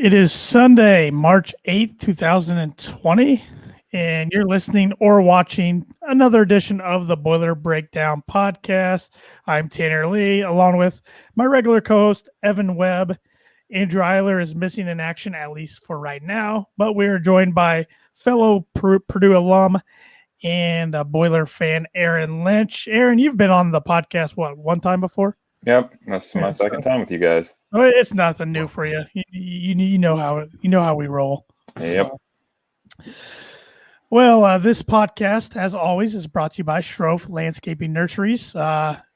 It is Sunday, March 8th, 2020, and you're listening or watching another edition of the Boiler Breakdown podcast. I'm Tanner Lee, along with my regular co-host, Evan Webb. Andrew Eiler is missing in action, at least for right now, but we are joined by fellow Purdue alum and a Boiler fan, Aaron Lynch. Aaron, you've been on the podcast, one time before? Yep, that's my second time with you guys. So it's nothing new for you. You know how we roll. Yep. So. Well, this podcast, as always, is brought to you by Sroufe Landscape Nurseries.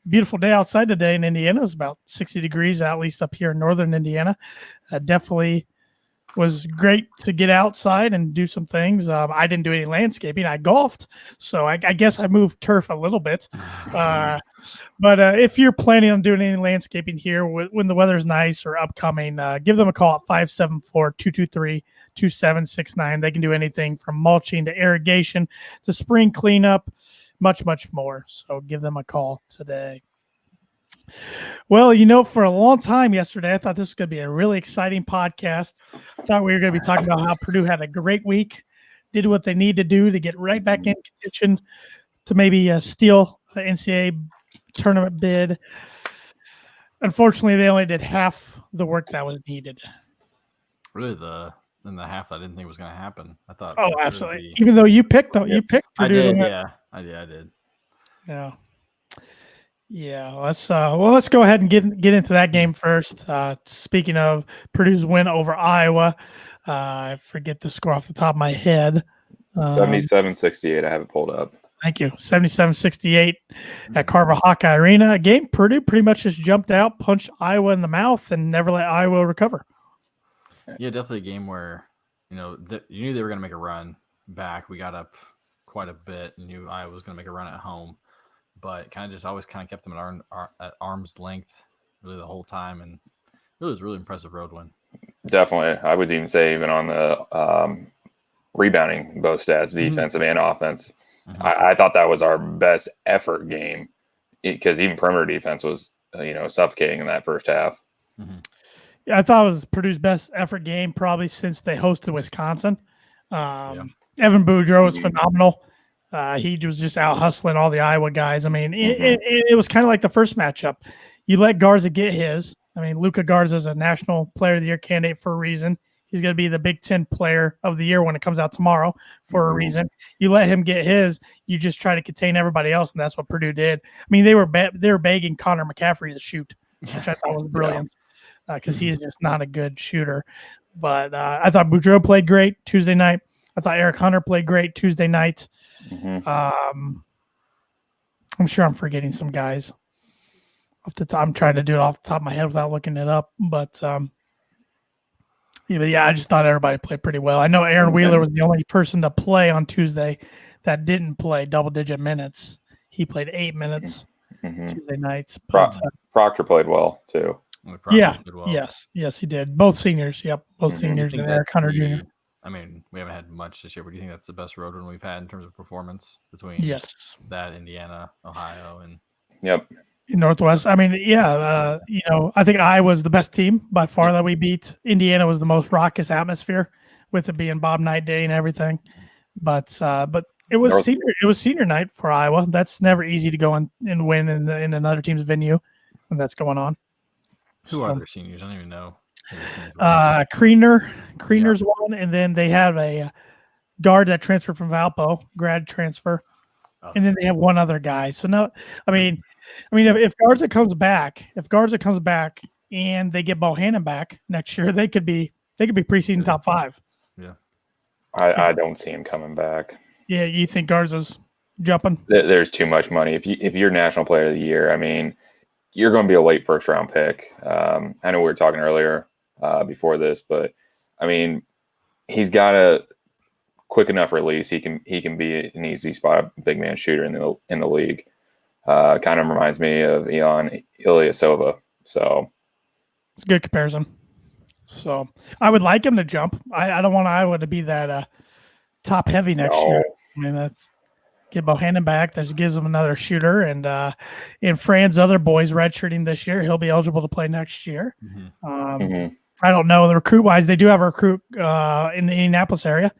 Beautiful day outside today in Indiana. It was about 60 degrees, at least up here in northern Indiana. Definitely was great to get outside and do some things. I didn't do any landscaping. I golfed, so I guess I moved turf a little bit. But if you're planning on doing any landscaping here when the weather's nice or upcoming, give them a call at 574-223-2769. They can do anything from mulching to irrigation to spring cleanup, much, much more. So give them a call today. Well, for a long time yesterday, I thought this was going to be a really exciting podcast. I thought we were going to be talking about how Purdue had a great week, did what they need to do to get right back in contention to maybe steal an NCAA tournament bid. Unfortunately, they only did half the work that was needed. Really, in the half I didn't think was going to happen. I thought. Oh, absolutely. Even though you picked Purdue. I did. Yeah, I did. Yeah. Yeah, let's go ahead and get into that game first. Speaking of Purdue's win over Iowa, I forget the score off the top of my head. 77-68. I have it pulled up. Thank you. 77-68 at Carver Hawkeye Arena. A game Purdue pretty much just jumped out, punched Iowa in the mouth, and never let Iowa recover. Yeah, definitely a game where you knew they were going to make a run back. We got up quite a bit and knew Iowa was going to make a run at home. But kind of just always kind of kept them at arm's length really the whole time. And it was a really impressive road win. Definitely. I would even say even on the rebounding, both stats, defensive and offense. Mm-hmm. I thought that was our best effort game because even perimeter defense was, suffocating in that first half. Mm-hmm. Yeah, I thought it was Purdue's best effort game probably since they hosted Wisconsin. Evan Boudreau was phenomenal. He was just out hustling all the Iowa guys. I mean, it was kind of like the first matchup. You let Garza get his. I mean, Luka Garza is a National Player of the Year candidate for a reason. He's going to be the Big Ten Player of the Year when it comes out tomorrow for a reason. You let him get his. You just try to contain everybody else, and that's what Purdue did. I mean, they were begging Connor McCaffrey to shoot, which I thought was brilliant because he is just not a good shooter. But I thought Boudreau played great Tuesday night. I thought Eric Hunter played great Tuesday night. Mm-hmm. I'm sure I'm forgetting some guys off the top. I'm trying to do it off the top of my head without looking it up, but I just thought everybody played pretty well. I know Aaron Wheeler was the only person to play on Tuesday that didn't play double-digit minutes. He played 8 minutes Tuesday nights. But, Proctor played well too. Yes, he did. Both seniors. Yep, both seniors and Eric Hunter Jr. I mean, we haven't had much this year, but do you think that's the best road win we've had in terms of performance between that, Indiana, Ohio, and Northwest? I mean, I think Iowa's the best team by far that we beat. Indiana was the most raucous atmosphere with it being Bob Knight Day and everything. But it was senior night for Iowa. That's never easy to go and win in another team's venue when that's going on. Who are their seniors? I don't even know. Kriener's one, and then they have a guard that transferred from Valpo, grad transfer, and then they have one other guy. So no, I mean, if Garza comes back, and they get Bohannon back next year, they could be preseason top 5. Yeah, I don't see him coming back. Yeah, you think Garza's jumping? There's too much money. If you're National Player of the Year, I mean, you're going to be a late first round pick. I know we were talking earlier. Before this, but I mean, he's got a quick enough release. He can be an easy spot big man shooter in the league. Kind of reminds me of Ion Ilyasova. So it's a good comparison. So I would like him to jump. I don't want Iowa to be that top heavy next year. I mean, that's get Bohannon back. That gives him another shooter. And in Fran's other boys redshirting this year, he'll be eligible to play next year. I don't know. The recruit wise, they do have a recruit in the Indianapolis area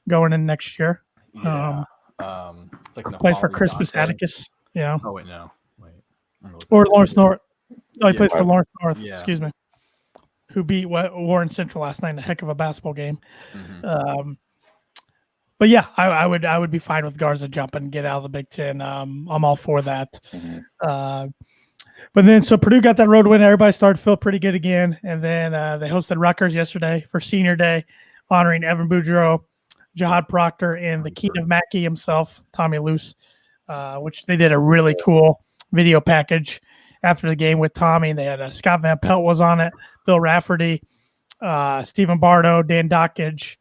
going in next year. Yeah. It's like Plays for Nafali Crispus Dante. Atticus. Yeah. Oh, wait, no. Wait. Or Lawrence North. Oh, he Yeah. plays for Lawrence North. Yeah. Excuse me. Who beat Warren Central last night in a heck of a basketball game. But yeah, I would be fine with Garza jumping and get out of the Big Ten. I'm all for that. But then, so Purdue got that road win. Everybody started to feel pretty good again. And then they hosted Rutgers yesterday for Senior Day, honoring Evan Boudreaux, Jihad Proctor, and the king of Mackey himself, Tommy Luce, which they did a really cool video package after the game with Tommy. They had Scott Van Pelt was on it, Bill Rafferty, Stephen Bardo, Dan Dockage,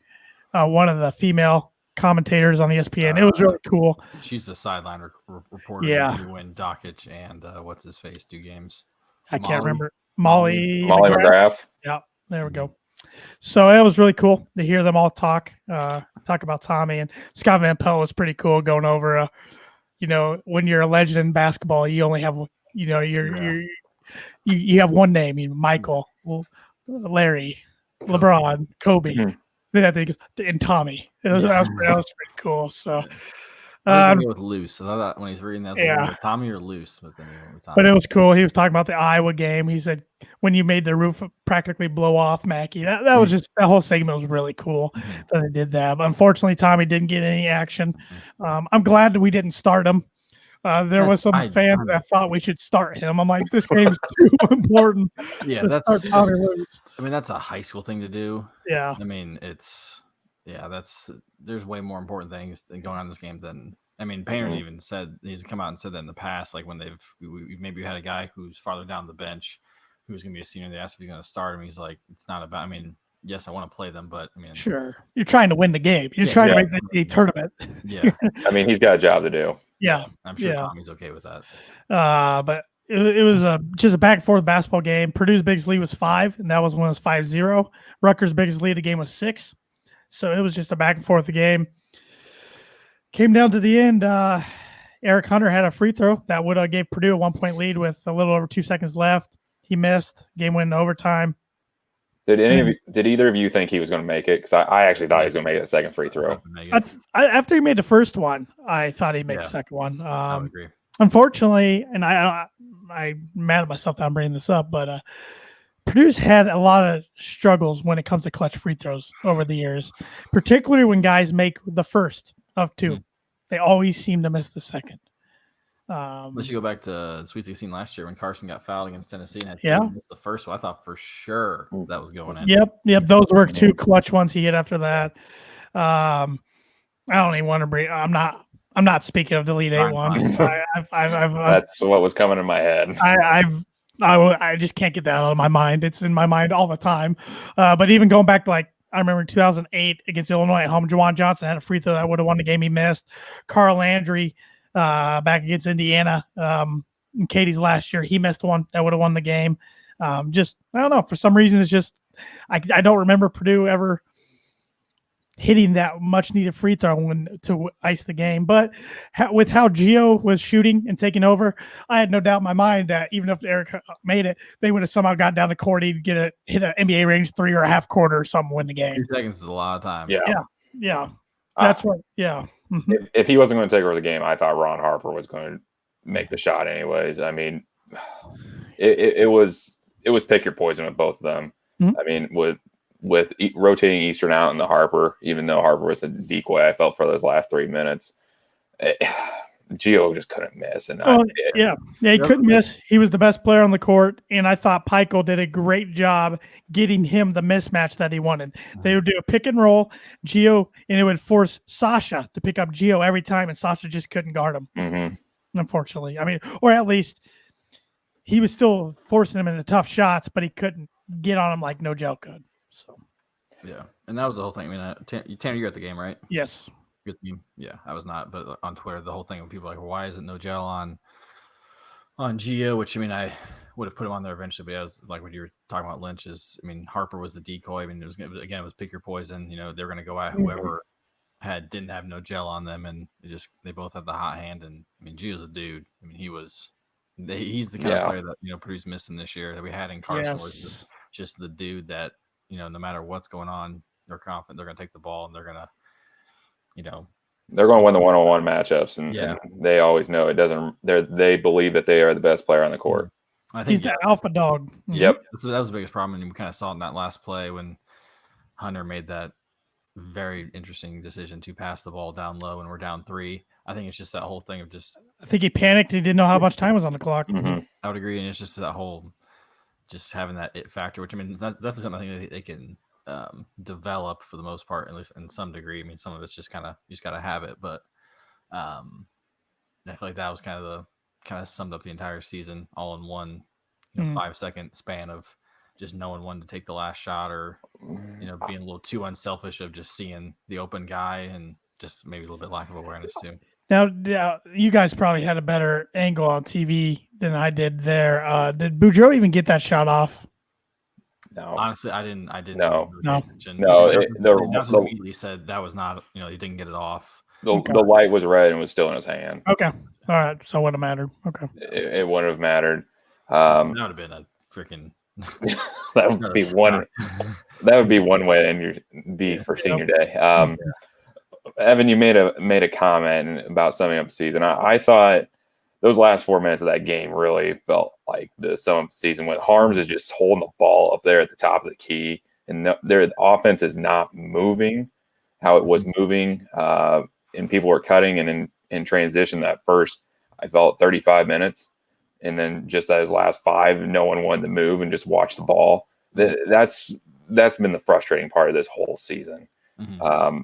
one of the female commentators on ESPN. It was really cool. She's the sideline reporter. Yeah. When Dockage and what's his face do games. I can't remember. Molly McGrath. Yeah, there we go. So it was really cool to hear them all talk about Tommy, and Scott Van Pelt was pretty cool going over. When you're a legend in basketball, you only have you have one name. Michael, Larry, LeBron, Kobe. Then I think and Tommy. That was pretty cool. So. I was with Luce. So I thought when he's reading that, like, Tommy or Luce, but then But it was cool. He was talking about the Iowa game. He said when you made the roof practically blow off, Mackey. That was just that whole segment was really cool that they did that. But unfortunately, Tommy didn't get any action. I'm glad that we didn't start him. There was some fans that thought we should start him. I'm like, this game's too important. Yeah, start Tommy Luce. I mean, that's a high school thing to do. Yeah. I mean, there's way more important things going on in this game than, Painter's even said, he's come out and said that in the past, like when maybe had a guy who's farther down the bench who's going to be a senior, they asked if he's going to start him. He's like, it's not about, yes, I want to play them, but sure. You're trying to win the game. You're trying to make the tournament. Yeah. He's got a job to do. Yeah. I'm sure Tommy's okay with that. But it was just a back and forth basketball game. Purdue's biggest lead was 5, and that was when it was 5-0. Rutgers' biggest lead of the game was 6. So it was just a back and forth game. Came down to the end. Eric Hunter had a free throw that would have gave Purdue a 1-point lead with a little over 2 seconds left. He missed. Game went in overtime. Did either of you think he was going to make it? Because I actually thought he was going to make a second free throw. After he made the first one, I thought he'd make the second one. I would agree. Unfortunately, and I'm mad at myself that I'm bringing this up, but Purdue's had a lot of struggles when it comes to clutch free throws over the years, particularly when guys make the first of 2. They always seem to miss the second. Let's go back to Sweet 16 last year when Carson got fouled against Tennessee and missed the first one. I thought for sure that was going in. Yep. Those were 2 clutch ones he hit after that. I don't even want to bring. I'm not speaking of the Elite 8 one. That's what was coming in my head. I just can't get that out of my mind. It's in my mind all the time. But even going back to I remember in 2008 against Illinois at home, Juwan Johnson had a free throw that would have won the game. He missed. Carl Landry back against Indiana in Katie's last year, he missed one that would have won the game. I don't know. For some reason, it's just I don't remember Purdue ever hitting that much needed free throw to ice the game. But with how Gio was shooting and taking over, I had no doubt in my mind that even if Eric made it, they would have somehow got down the court. He'd hit an NBA range 3 or a half quarter or something, win the game. 2 seconds is a lot of time. Yeah. That's what. Yeah. Mm-hmm. If he wasn't going to take over the game, I thought Ron Harper was going to make the shot anyways. It was pick your poison with both of them. Mm-hmm. With rotating Eastern out and the Harper, even though Harper was a decoy, I felt for those last 3 minutes, Gio just couldn't miss. And he couldn't miss. He was the best player on the court, and I thought Pikel did a great job getting him the mismatch that he wanted. They would do a pick and roll, Gio, and it would force Sasha to pick up Gio every time, and Sasha just couldn't guard him. Mm-hmm. Unfortunately, or at least he was still forcing him into tough shots, but he couldn't get on him like No Gel could. So, yeah, and that was the whole thing. Tanner, you're at the game, right? Yes. Good team. Yeah, I was not, but on Twitter, the whole thing when people are like, why isn't No Gel on Gio? Which I would have put him on there eventually, but as like what you were talking about, Lynch is. Harper was the decoy. It was pick your poison. They were going to go at whoever didn't have No Gel on them, and they both had the hot hand. And Gio's a dude. He's the kind of player that Purdue's missing this year that we had in Carson. Yes. just the dude that, no matter what's going on, they're confident they're going to take the ball and they're going to, they're going to win the one-on-one matchups, and they always know it doesn't. They believe that they are the best player on the court. I think he's the alpha dog. Yep, that was the biggest problem, and we kind of saw it in that last play when Hunter made that very interesting decision to pass the ball down low, and we're down 3. I think it's just that whole thing of just. I think he panicked. He didn't know how much time was on the clock. Mm-hmm. I would agree, and it's just that whole, just having that it factor, which I mean, that's definitely something I think they can develop for the most part, at least in some degree. I mean, some of it's just kind of you just got to have it, but I feel like that was kind of summed up the entire season all in one 5-second span of just knowing when to take the last shot, or being a little too unselfish of just seeing the open guy, and just maybe a little bit lack of awareness too. Now, you guys probably had a better angle on TV than I did there. Did Boudreaux even get that shot off? No, honestly, I didn't. No. He said that was not. He didn't get it off. The light was red and was still in his hand. Okay, all right. So it wouldn't have mattered. Okay, it wouldn't have mattered. That would have been a freaking. that would be one. That would be one way to end your for senior day. Evan, you made a comment about summing up the season. I thought those last 4 minutes of that game really felt like the sum up the season when Harms is just holding the ball up there at the top of the key, and their offense is not moving how it was moving, and people were cutting, and in transition that first, I felt 35 minutes, and then just those last 5, no one wanted to move and just watch the ball. That's been the frustrating part of this whole season. Mm-hmm.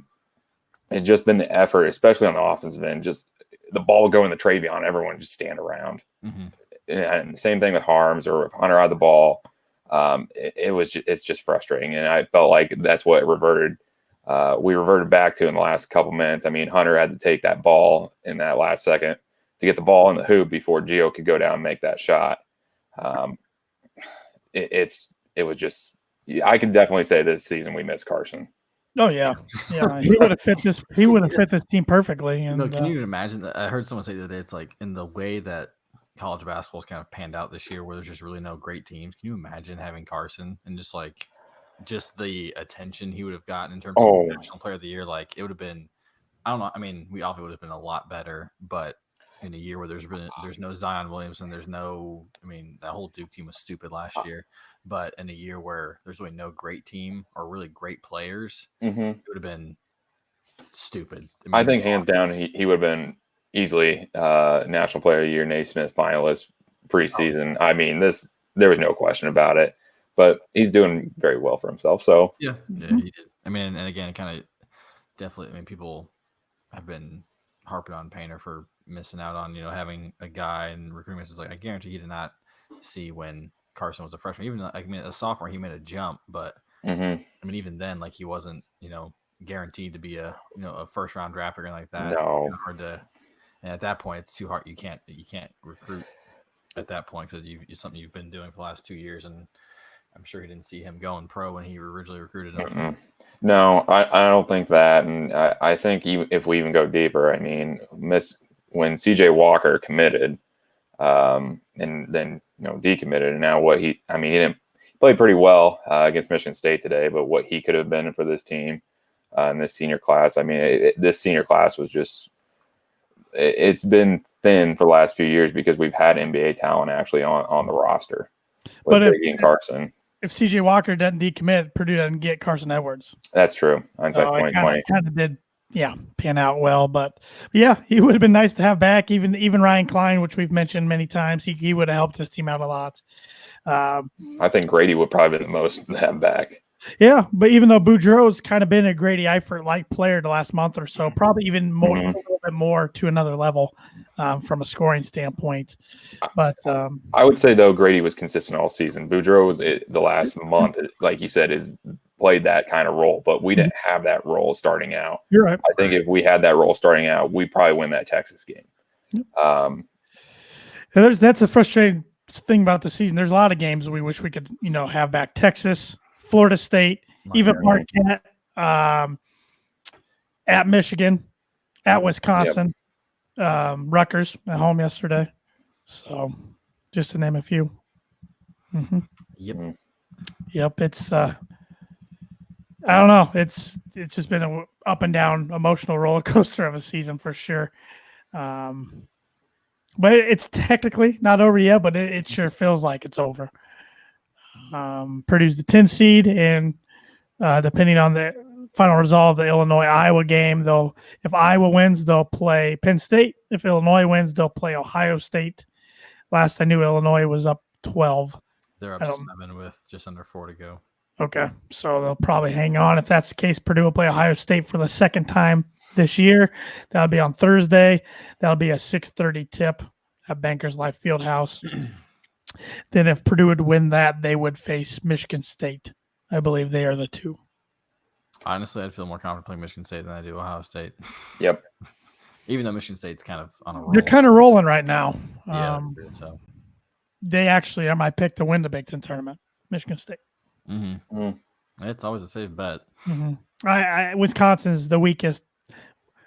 It's just been the effort, especially on the offensive end. Just the ball would go in the Travion, everyone just stand around. Mm-hmm. And same thing with Harms, or if Hunter had the ball. It's just frustrating, and I felt like that's what reverted. We reverted back to in the last couple minutes. I mean, Hunter had to take that ball in that last second to get the ball in the hoop before Gio could go down and make that shot. It was just. I can definitely say this season we missed Carson. Oh yeah. He would have fit this. He would have fit this team perfectly. And can you imagine that? I heard someone say the other day, it's like in the way that college basketball's kind of panned out this year, where there's just really no great teams. Can you imagine having Carson and just the attention he would have gotten in terms of National Player of the Year? Like, it would have been. I don't know. I mean, we obviously would have been a lot better, but in a year where there's no Zion Williamson, there's no. I mean, that whole Duke team was stupid last year. But in a year where there's really no great team or really great players, it would have been stupid. I think hands down he would have been easily National Player of the Year, Naismith finalist preseason. I mean, there was no question about it. But he's doing very well for himself. So yeah, he did. I mean, and again, kind of definitely. I mean, people have been harping on Painter for missing out on having a guy and recruitment. Is like, I guarantee he did not see when Carson was a freshman. Even a sophomore, he made a jump, but I mean, even then, like, he wasn't, guaranteed to be a first round draft or anything like that. No, it's hard to. And at that point, it's too hard. You can't recruit at that point because it's something you've been doing for the last 2 years, and I'm sure he didn't see him going pro when he originally recruited him. No, I don't think that, and I think if we even go deeper, I mean, when CJ Walker committed, and then decommitted, and now he didn't play pretty well against Michigan State today, but what he could have been for this team in this senior class, I mean, this senior class was just it's been thin for the last few years because we've had NBA talent actually on the roster. But Biggie and Carson. If CJ Walker doesn't decommit, Purdue doesn't get Carson Edwards. That's true. Hindsight's 2020. Kind of did, pan out well. But yeah, he would have been nice to have back. Even Ryan Klein, which we've mentioned many times, he would have helped his team out a lot. I think Grady would probably be the most to have back. Yeah, but even though Boudreaux's kind of been a Grady Eifert-like player the last month or so, probably even more, a little bit more to another level from a scoring standpoint. But I would say, though, Grady was consistent all season. Boudreaux was the last month, like you said, is played that kind of role, but we didn't have that role starting out. You're right. I think if we had that role starting out, we'd probably win that Texas game. That's a frustrating thing about the season. There's a lot of games we wish we could, have back. Texas, Florida State, even Marquette, at Michigan, at Wisconsin, Rutgers at home yesterday. So, just to name a few. Yep. Yep. It's I don't know. It's just been a up and down emotional roller coaster of a season for sure. But it's technically not over yet, but it sure feels like it's over. Purdue's the 10 seed, and depending on the final result of the Illinois-Iowa game, if Iowa wins, they'll play Penn State. If Illinois wins, they'll play Ohio State. Last I knew, Illinois was up 12. They're up 7 with just under 4 to go. Okay, so they'll probably hang on. If that's the case, Purdue will play Ohio State for the second time this year. That'll be on Thursday. That'll be a 6:30 tip at Bankers Life Fieldhouse. Then if Purdue would win that, they would face Michigan State. I believe they are the two. Honestly, I'd feel more confident playing Michigan State than I do Ohio State. Yep. Even though Michigan State's kind of on a roll. They're kind of rolling right now. Yeah, that's good, so. They actually are my pick to win the Big Ten tournament, Michigan State. Mm-hmm. Mm-hmm. It's always a safe bet. Mm-hmm. Wisconsin's the weakest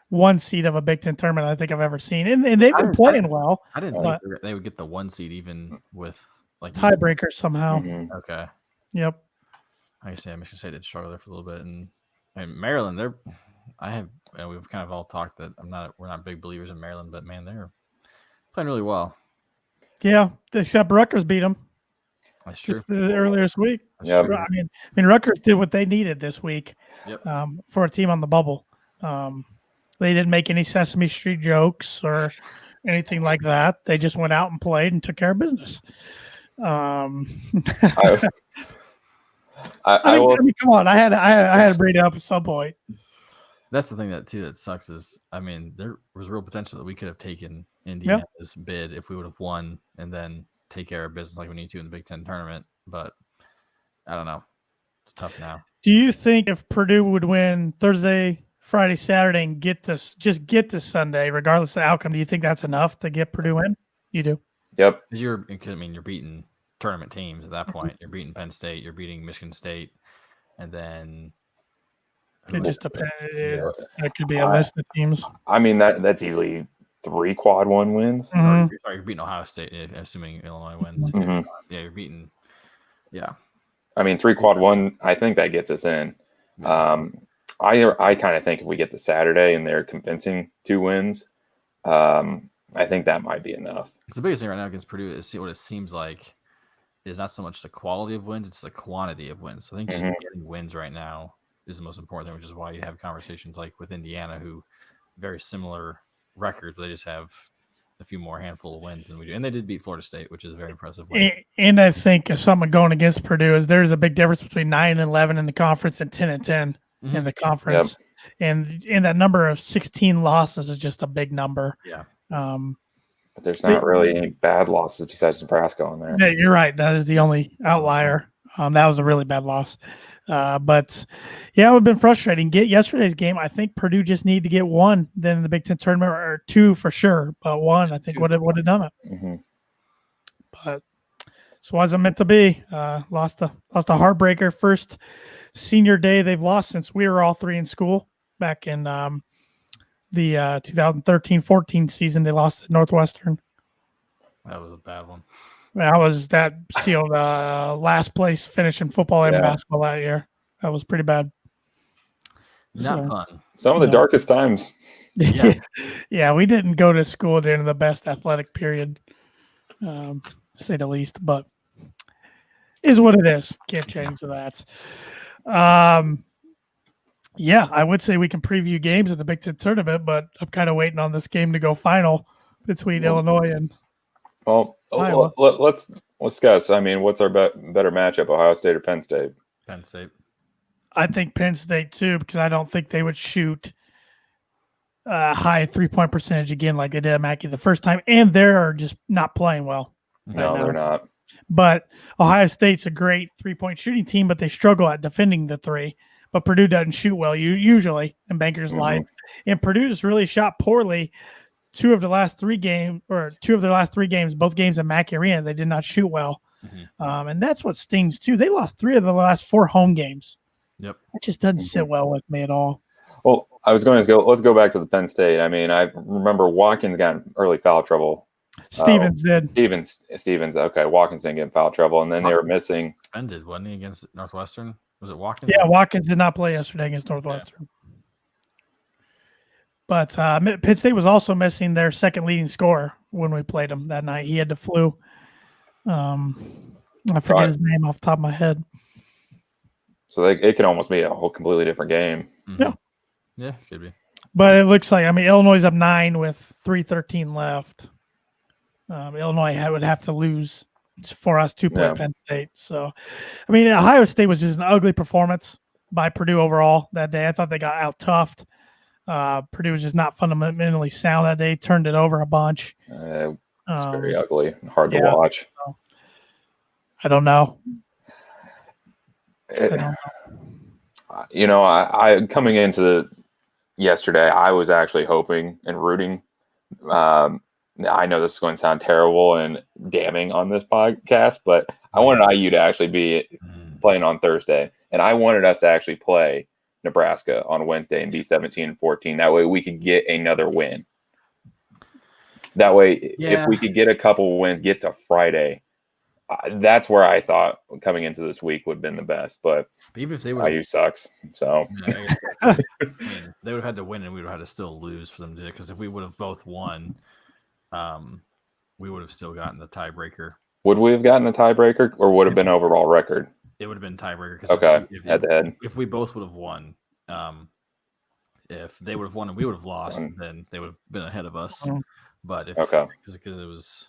one seed of a Big Ten tournament I think I've ever seen, and they've been playing well. I didn't think they would get the 1 seed even with like tiebreakers somehow. Mm-hmm. Okay. Yep. I guess Michigan State did struggle there for a little bit, and Maryland. We've kind of all talked that we're not big believers in Maryland, but man, they're playing really well. Yeah, except Rutgers beat them. That's true. Earlier this week. Yeah. I mean, Rutgers did what they needed this week. Yep. For a team on the bubble. They didn't make any Sesame Street jokes or anything like that. They just went out and played and took care of business. I mean, come on. I had to bring it up at some point. That's the thing that sucks is, I mean, there was real potential that we could have taken Indiana's bid if we would have won and then take care of business like we need to in the Big Ten tournament. But I don't know. It's tough now. Do you think if Purdue would win Thursday, Friday, Saturday, and get to Sunday, regardless of the outcome, do you think that's enough to get Purdue in? You do. Yep. Because you're beating tournament teams at that point. You're beating Penn State. You're beating Michigan State, and then it just depends. It could be a list of teams. I mean that's easily 3 quad 1 wins. Mm-hmm. You're beating Ohio State, assuming Illinois wins. Mm-hmm. Yeah, you're beating. Yeah. I mean 3 quad 1. I think that gets us in. I kind of think if we get the Saturday and they're convincing 2 wins, I think that might be enough. Because the biggest thing right now against Purdue is what it seems like is not so much the quality of wins, it's the quantity of wins. So I think just getting wins right now is the most important thing, which is why you have conversations like with Indiana, who very similar records, but they just have a few more handful of wins than we do. And they did beat Florida State, which is a very impressive win. And I think if something going against Purdue is there's a big difference between 9-11 in the conference and 10-10 in the conference. Yep. And that number of 16 losses is just a big number. Yeah. But there's not really any bad losses besides Nebraska on there. Yeah, you're right. That is the only outlier. That was a really bad loss. But yeah, it would have been frustrating. Get yesterday's game. I think Purdue just needed to get 1 then in the Big Ten tournament, or 2 for sure. But 1, I think, would have done it. Mm-hmm. But this wasn't meant to be. Lost a heartbreaker. First senior day they've lost since we were all 3 in school back in the 2013-14 season. They lost at Northwestern. That was a bad one. That sealed last place finish in football and basketball that year. That was pretty bad. Not fun. Some of the darkest times. Yeah, we didn't go to school during the best athletic period, to say the least, but is what it is. Can't change that. Yeah, I would say we can preview games at the Big Ten tournament, but I'm kind of waiting on this game to go final between Illinois and Iowa. Let's discuss. I mean, what's our better matchup, Ohio State or Penn State? Penn State. I think Penn State too, because I don't think they would shoot high 3-point percentage again like they did at Mackey the first time, and they're just not playing well. No, they're not. But Ohio State's a great 3-point shooting team, but they struggle at defending the 3. But Purdue doesn't shoot well usually in Bankers Life, and Purdue's really shot poorly. 2 of their last 3 games, both games at Mackey Arena, they did not shoot well, and that's what stings too. They lost 3 of the last 4 home games. Yep, it just doesn't sit well with me at all. Well, I was going to go. Let's go back to the Penn State. I mean, I remember Watkins got in early foul trouble. Stevens did. Stevens. Okay, Watkins didn't get in foul trouble, and then they were missing. Suspended, wasn't he, against Northwestern? Was it Watkins? Yeah, Watkins did not play yesterday against Northwestern. Yeah. But Pitt State was also missing their second leading scorer when we played them that night. He had the flu. I forget his name off the top of my head. So it could almost be a whole completely different game. Yeah. Yeah, could be. But it looks like, Illinois is up 9 with 3:13 left. Illinois would have to lose for us to play Penn State. So, Ohio State was just an ugly performance by Purdue overall that day. I thought they got out-toughed. Purdue was just not fundamentally sound that day, turned it over a bunch. It's very ugly and hard to watch. So, I don't know. I coming into yesterday, I was actually hoping and rooting. I know this is going to sound terrible and damning on this podcast, but I wanted IU to actually be playing on Thursday, and I wanted us to actually play Nebraska on Wednesday and be 17-14. That way we could get another win. That way, if we could get a couple wins, get to Friday, that's where I thought coming into this week would have been the best. But even if they would, IU sucks. So they would have had to win, and we would have had to still lose for them to do it. Because if we would have both won, we would have still gotten the tiebreaker. Would we have gotten a tiebreaker, or would have been overall record? It would have been tiebreaker. Head to head. If we both would have won, if they would have won and we would have lost, then they would have been ahead of us. But if because it was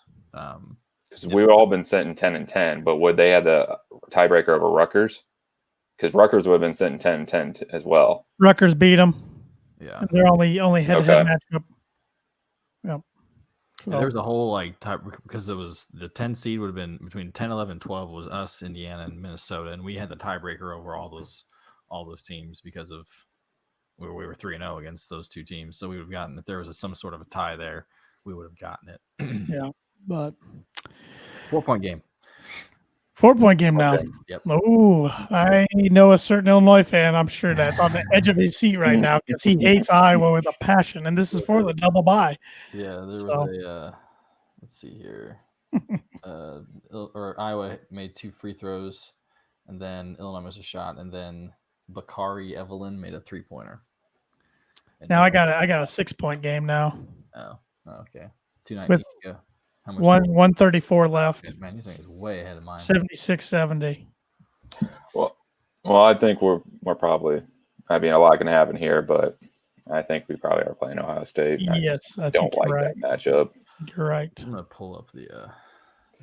because we would all been sent in 10-10, but would they have the tiebreaker over Rutgers? Because Rutgers would have been sent in 10-10 as well. Rutgers beat them. Yeah, and they're only head-to-head matchup. Yep. So. There was a whole tie because it was the 10 seed would have been between 10, 11, 12 was us, Indiana, and Minnesota, and we had the tiebreaker over all those teams because of we were 3-0 against those two teams. So we would have gotten if there was some sort of a tie there, we would have gotten it. Yeah, but 4-point game. 4-point game now. Yep. Oh, I know a certain Illinois fan. I'm sure that's on the edge of his seat right now because he hates Iowa with a passion, and this is for the double bye. Yeah, there was a. Let's see here. Iowa made 2 free throws, and then Illinois missed a shot, and then Bakari Evelyn made a 3-pointer. Now I got a 6-point game now. Oh, okay. 2:19 with to go. 134 left. Okay, man, you think it's way ahead of mine. 76-70. Well, I think we're probably. A lot can happen here, but I think we probably are playing Ohio State. Yes, I don't like that matchup. You're right. I'm gonna pull up the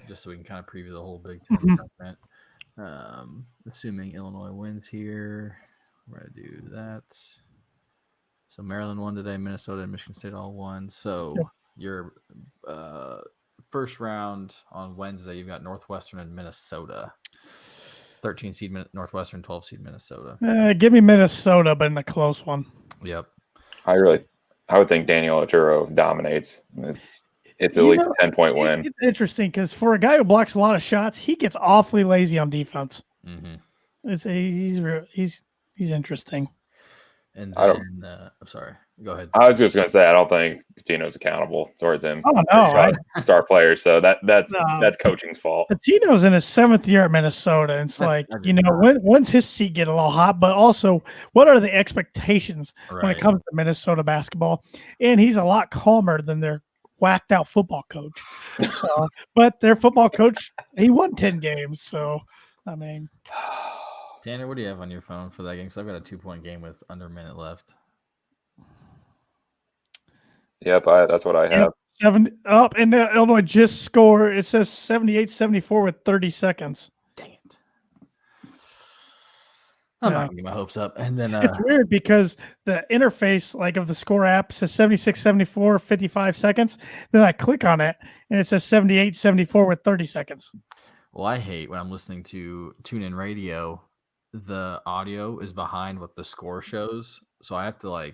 just so we can kind of preview the whole Big Ten tournament. Assuming Illinois wins here, we're gonna do that. So Maryland won today, Minnesota and Michigan State all won. So your first round on Wednesday, you've got Northwestern and Minnesota. 13 seed Northwestern, 12 seed Minnesota. Give me Minnesota, but in a close one. Yep. I would think Daniel Oturo dominates. It's at least a 10-point win. It's interesting because for a guy who blocks a lot of shots, he gets awfully lazy on defense. Mm-hmm. He's interesting. And then, I'm sorry. Go ahead. I was just going to say I don't think Patino's accountable towards him. Oh no, star player. So that's coaching's fault. Patino's in his 7th year at Minnesota. And it's when's his seat get a little hot? But also, what are the expectations when it comes to Minnesota basketball? And he's a lot calmer than their whacked out football coach. So, but their football coach, he won 10 games. So, Tanner, what do you have on your phone for that game? Because I've got a 2-point game with under a minute left. Yep, that's what I have. 7 up, and Illinois just scored. It says 78-74 with 30 seconds. Dang it! I'm not gonna get my hopes up. And then it's weird because the interface, of the score app, says 76-74, 55 seconds. Then I click on it, and it says 78-74 with 30 seconds. Well, I hate when I'm listening to TuneIn Radio. The audio is behind what the score shows, so I have to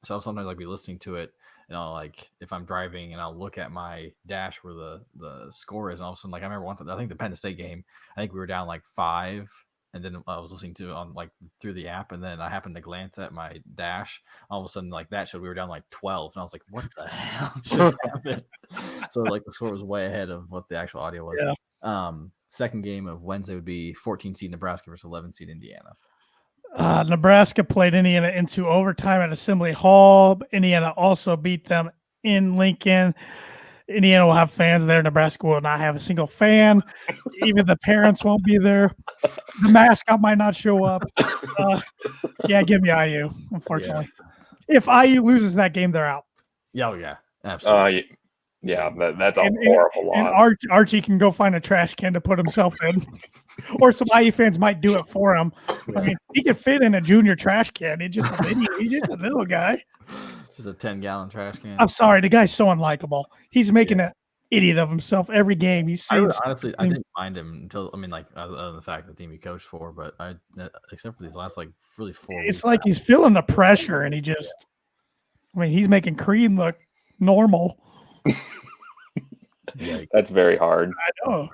so I'll sometimes be listening to it, and I'll if I'm driving and I'll look at my dash where the score is, and all of a sudden I remember I think the Penn State game, I think we were down 5, and then I was listening to it on like through the app, and then I happened to glance at my dash. All of a sudden, like that showed we were down like 12, and I was like, "What the hell just happened?" So like the score was way ahead of what the actual audio was. Yeah. Second game of Wednesday would be 14 seed Nebraska versus 11 seed Indiana. Nebraska played Indiana into overtime at Assembly Hall. Indiana also beat them in Lincoln. Indiana will have fans there. Nebraska will not have a single fan. Even the parents won't be there. The mascot might not show up. Yeah, give me IU, unfortunately. Yeah. If IU loses that game, they're out. Yeah, yeah, absolutely. That's a horrible loss. And Archie can go find a trash can to put himself in. Or some IU fans might do it for him. Yeah. I mean, he could fit in a junior trash can. He's just a little guy. Just a 10-gallon trash can. I'm sorry, the guy's so unlikable. He's making an idiot of himself every game. Honestly, I didn't mind him until other than the fact the team he coached for, but except for these last really 4 weeks. It's like he's feeling the pressure, and he's making Crean look normal. Yeah, that's very hard. I know.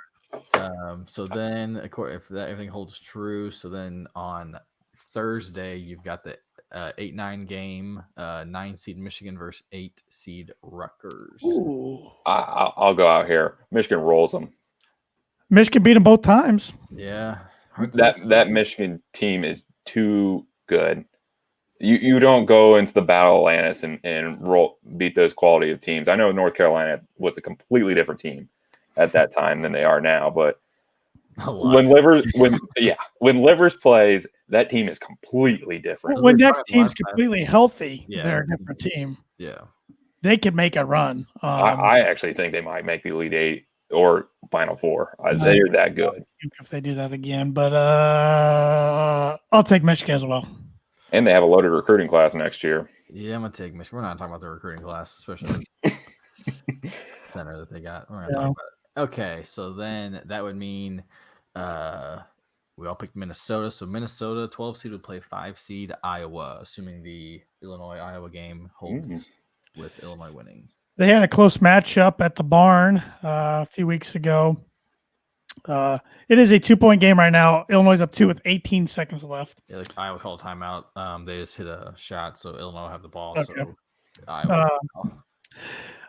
So then, if that everything holds true, so then on Thursday you've got the 8-9 game, 9 seed Michigan versus 8 seed Rutgers. Ooh. I'll go out here. Michigan rolls them. Michigan beat them both times. Yeah, that Michigan team is too good. You don't go into the Battle of Atlantis and beat those quality of teams. I know North Carolina was a completely different team at that time than they are now, but when Livers plays, that team is completely different. When that team's completely healthy, they're a different team. Yeah, they could make a run. I actually think they might make the Elite Eight or Final Four. They're that good if they do that again. But I'll take Michigan as well. And they have a loaded recruiting class next year. Yeah, I'm gonna take Michigan. We're not talking about the recruiting class, especially center that they got. We're not talking about it. Okay, so then that would mean we all picked Minnesota. So Minnesota 12 seed would play 5 seed Iowa, assuming the Illinois-Iowa game holds with Illinois winning. They had a close matchup at the barn a few weeks ago. It is a 2-point game right now. Illinois is up 2 with 18 seconds left. Yeah, like Iowa called a timeout. They just hit a shot, so Illinois will have the ball. Okay. So Iowa.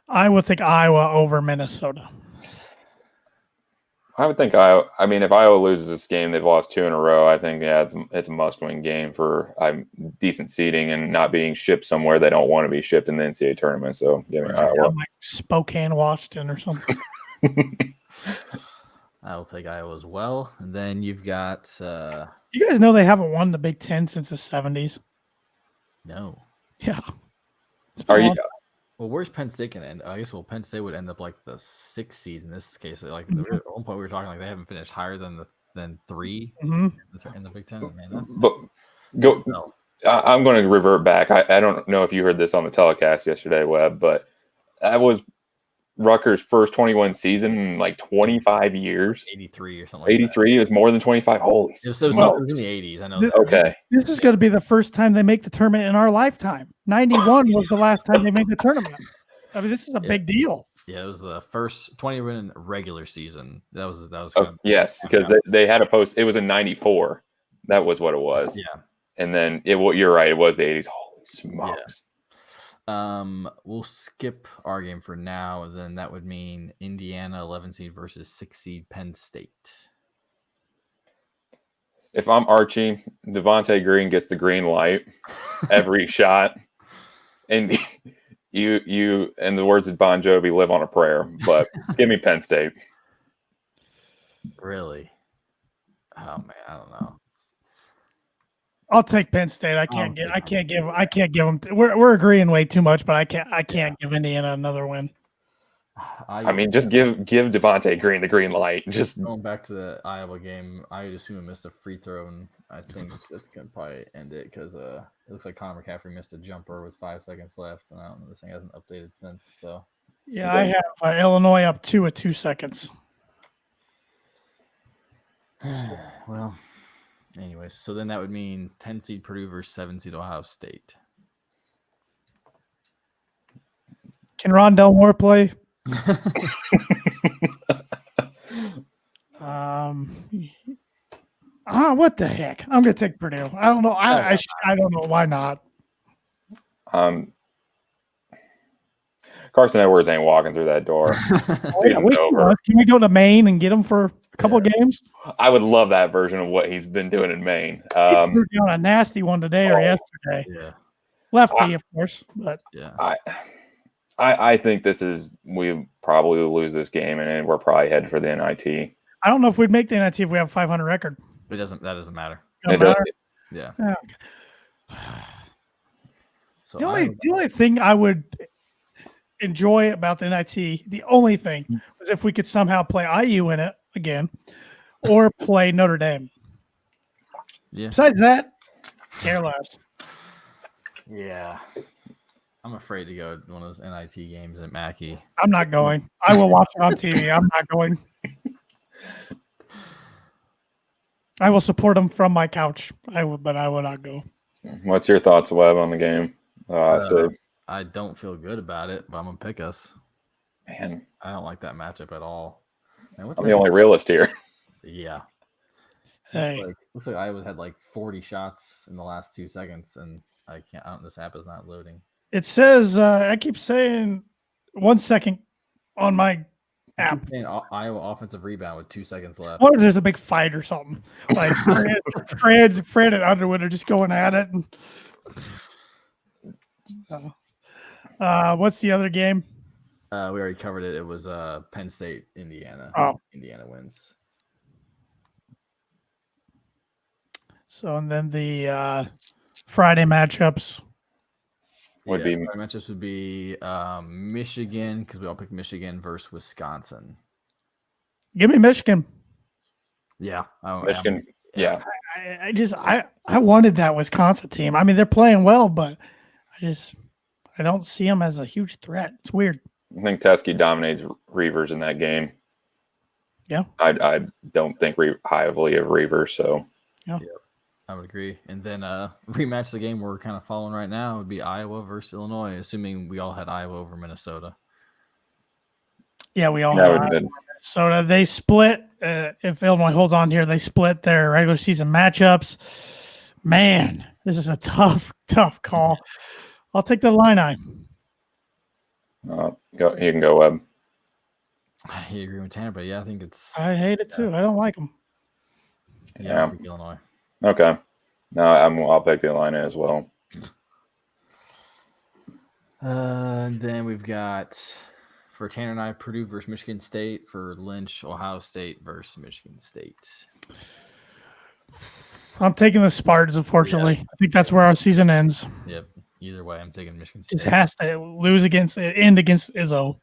I will take Iowa over Minnesota. I would think Iowa. I mean, if Iowa loses this game, they've lost 2 in a row. I think it's a must-win game for decent seeding and not being shipped somewhere they don't want to be shipped in the NCAA tournament. So give me Iowa. Like Spokane, Washington, or something. I will take Iowa as well. And then you've got you guys know they haven't won the Big Ten since the 70s? No. Yeah. Are you? Well, where's Penn State going to end? I guess Penn State would end up like the 6th seed in this case. Like at one point we were talking like they haven't finished higher than 3 in the Big Ten. But I'm going to revert back. I don't know if you heard this on the telecast yesterday, Webb, but that was Rutgers' first 21 season in like 25 years. 83 or something like 83 is more than 25. Holy it was in the 80s. I know that. Okay. This is going to be the first time they make the tournament in our lifetime. 91 was the last time they made the tournament. I mean, this is a big deal. Yeah, it was the first 20-win regular season. That was yes, because they had a post. It was in 94. That was what it was. Yeah. And then you're right. It was the 80s. Holy smokes. Yeah. We'll skip our game for now. Then that would mean Indiana 11 seed versus 6 seed Penn State. If I'm Archie, Devontae Green gets the green light every shot, and you, in the words of Bon Jovi, live on a prayer. But give me Penn State. Really? Oh man, I don't know. I'll take Penn State. I can't give them. We're agreeing way too much, but I can't give Indiana another win. I mean, just give Devontae Green the green light. Just going back to the Iowa game, I assume he missed a free throw, and I think that's gonna probably end it because it looks like Connor McCaffrey missed a jumper with 5 seconds left, and I don't know, this thing hasn't updated since. So yeah, I have Illinois up 2 with 2 seconds. Well. Anyways, so then that would mean 10 seed Purdue versus 7 seed Ohio State. Can Rondell Moore play? What the heck? I'm gonna take Purdue. I don't know. I don't know why not. Carson Edwards ain't walking through that door. Can we go to Maine and get him for a couple of games? I would love that version of what he's been doing in Maine. He threw down a nasty one today or yesterday. Yeah. Lefty, of course, but yeah. I think we probably will lose this game, and we're probably headed for the NIT. I don't know if we'd make the NIT if we have a 500 record. That doesn't matter. Yeah. So the only thing I would enjoy about the NIT, the only thing was if we could somehow play IU in it again, or play Notre Dame. Yeah. Besides that, care less. Yeah. I'm afraid to go to one of those NIT games at Mackey. I'm not going. I will watch it on TV. I'm not going. I will support them from my couch. But I will not go. What's your thoughts, Webb, on the game? I don't feel good about it, but I'm gonna pick us. Man, I don't like that matchup at all. I'm the only realist here. Yeah. Hey, looks like Iowa had like 40 shots in the last 2 seconds, and I can't. This app is not loading. It says I keep saying 1 second on my app. Iowa offensive rebound with 2 seconds left. What if there's a big fight or something? Like Fred and Underwood are just going at it. What's the other game? We already covered it. It was Penn State, Indiana. Oh. Indiana wins. So, and then the Friday matchups would be Michigan, because we all picked Michigan versus Wisconsin. Give me Michigan. Yeah, Michigan. Yeah, I wanted that Wisconsin team. I mean, they're playing well, but I don't see them as a huge threat. It's weird. I think Teskey dominates Reavers in that game. Yeah, I don't think highly of Reavers, so yeah. I would agree. And then rematch the game we're kind of following right now would be Iowa versus Illinois, assuming we all had Iowa over Minnesota. Yeah, we all had Iowa over Minnesota. They split. If Illinois holds on here, they split their regular season matchups. Man, this is a tough call. I'll take the Illini. You can go, Webb. I agree with Tanner, but yeah, I think I hate it too. I don't like them. Yeah. Illinois. Okay. No, I'll pick the Illini as well. Then we've got, for Tanner and I, Purdue versus Michigan State. For Lynch, Ohio State versus Michigan State. I'm taking the Spartans, unfortunately. Yeah. I think that's where our season ends. Yep. Either way, I'm taking Michigan State. It has to end against Izzo.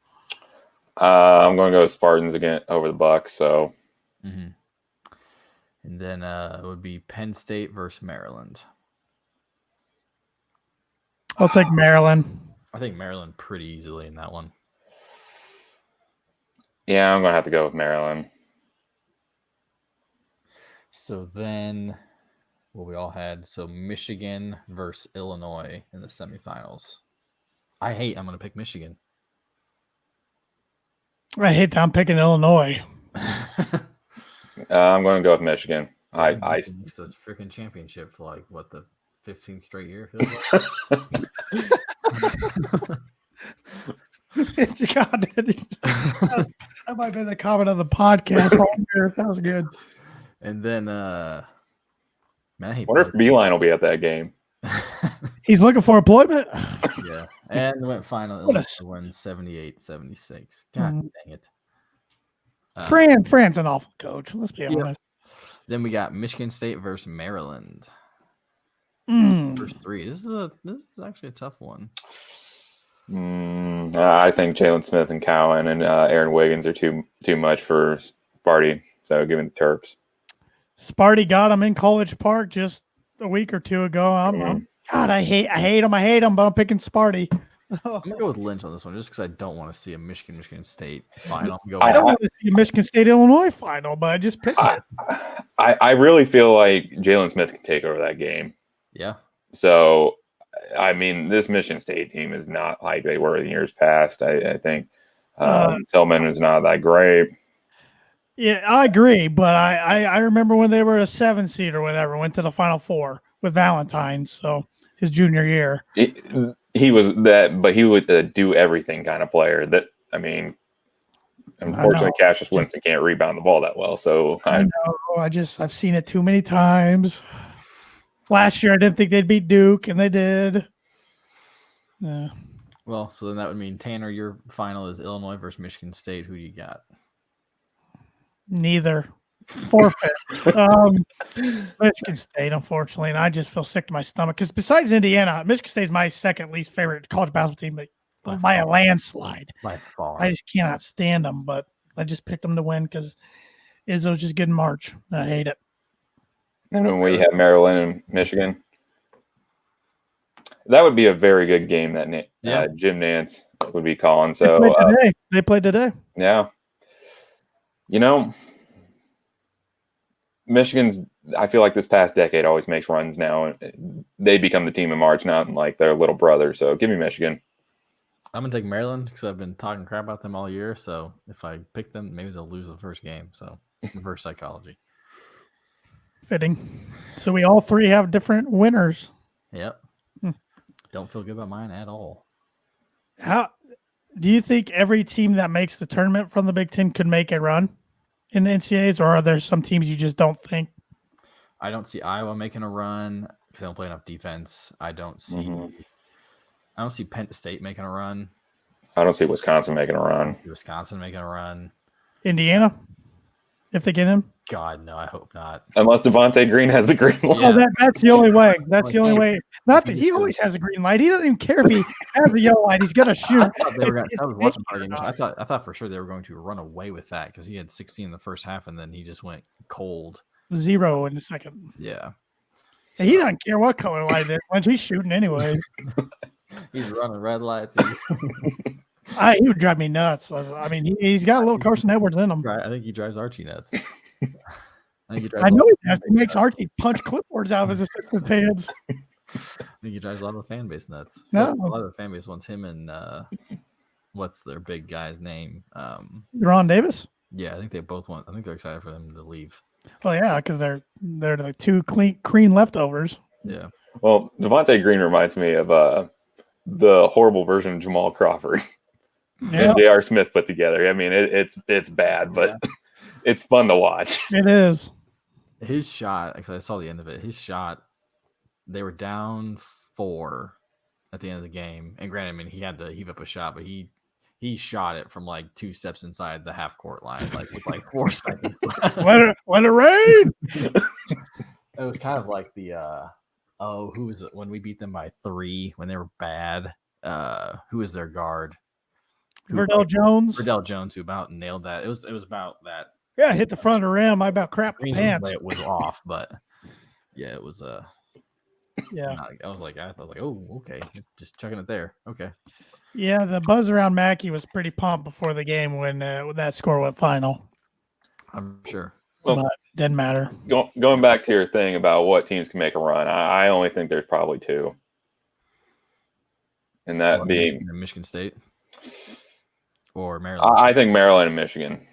I'm going to go Spartans again over the Bucks. So. Mm-hmm. And then it would be Penn State versus Maryland. I'll take Maryland. I think Maryland pretty easily in that one. Yeah, I'm going to have to go with Maryland. So then what we all had, Michigan versus Illinois in the semifinals. I'm going to pick Michigan. I hate that I'm picking Illinois. I'm going to go with Michigan. It's the freaking championship for like what, the 15th straight year. God, that might have been the comment of the podcast. That was good. And then, man, I wonder if Beeline will be at that game. He's looking for employment. Yeah, and went final. Illinois won 78-76. God dang it. Fran's an awful coach. Let's be honest. Then we got Michigan State versus Maryland. First three. This is actually a tough one. I think Jalen Smith and Cowan and Aaron Wiggins are too much for Sparty. So give me the Terps. Sparty got him in College Park just a week or two ago. God, I hate him, but I'm picking Sparty. I'm gonna go with Lynch on this one, just because I don't want to see a Michigan State final. I don't want to see a Michigan State Illinois final, but I just picked it. I really feel like Jalen Smith can take over that game. Yeah. So, I mean, this Michigan State team is not like they were in years past. I think Tillman is not that great. Yeah, I agree, but I remember when they were a 7 seed or whatever, went to the Final Four with Valentine, so his junior year. He was that, but he would do everything kind of player. That I mean, unfortunately, Cassius Winston can't rebound the ball that well. So I know. I've seen it too many times. Last year, I didn't think they'd beat Duke, and they did. Yeah. Well, so then that would mean, Tanner, your final is Illinois versus Michigan State. Who do you got? Neither. Forfeit. Michigan State, unfortunately, and I just feel sick to my stomach because besides Indiana, Michigan State is my second least favorite college basketball team, but by a landslide. By far. I just cannot stand them, but I just picked them to win because Izzo's just good in March. I hate it. And then we have Maryland and Michigan. That would be a very good game that Jim Nance would be calling. So they played today. Yeah. You know, Michigan's, I feel like this past decade always makes runs now. They become the team in March, not like their little brother. So give me Michigan. I'm going to take Maryland because I've been talking crap about them all year. So if I pick them, maybe they'll lose the first game. So reverse psychology. Fitting. So we all three have different winners. Yep. Don't feel good about mine at all. How do you think every team that makes the tournament from the Big Ten could make a run in the NCAAs, or are there some teams you just don't think? I don't see Iowa making a run because they don't play enough defense. I don't see Penn State making a run. I don't see Wisconsin making a run. Wisconsin making a run. Indiana, if they get him. God, no, I hope not. Unless Devontae Green has the green light. Oh, that's the only way. That's the only way. Not that he always has a green light. He doesn't even care if he has a yellow light. He's gonna shoot. I thought for sure they were going to run away with that because he had 16 in the first half and then he just went cold. 0 in the second. Yeah. So, he doesn't care what color light it is when he's shooting anyway. He's running red lights. He would drive me nuts. I mean, he's got a little Carson Edwards in him. Right. I think he drives Archie nuts. I know he does. He makes Archie punch clipboards out of his assistant's hands. I think he drives a lot of the fan base nuts. No. A lot of the fan base wants him and what's their big guy's name? Ron Davis? Yeah, I think they both want. I think they're excited for them to leave. Well, yeah, because they're the two cream leftovers. Yeah. Well, Devontae Green reminds me of the horrible version of Jamal Crawford. Yeah. J.R. Smith put together. I mean, it's bad, but it's fun to watch. It is. His shot, actually, I saw the end of it. His shot, they were down 4 at the end of the game. And granted, I mean, he had to heave up a shot, but he shot it from like 2 steps inside the half court line, like with like 4 seconds left. Let it rain. It was kind of like the who was it when we beat them by 3 when they were bad? Who was their guard? Verdell Jones. Verdell Jones, who about nailed that. It was about that. Yeah, hit the front of the rim. I about crapped my pants. It was off, but yeah, it was yeah. I was like, oh, okay, just checking it there. Okay. Yeah, the buzz around Mackey was pretty pumped before the game when that score went final. I'm sure. Well, but didn't matter. Going back to your thing about what teams can make a run, I only think there's probably 2. And that being Michigan State or Maryland. I think Maryland and Michigan.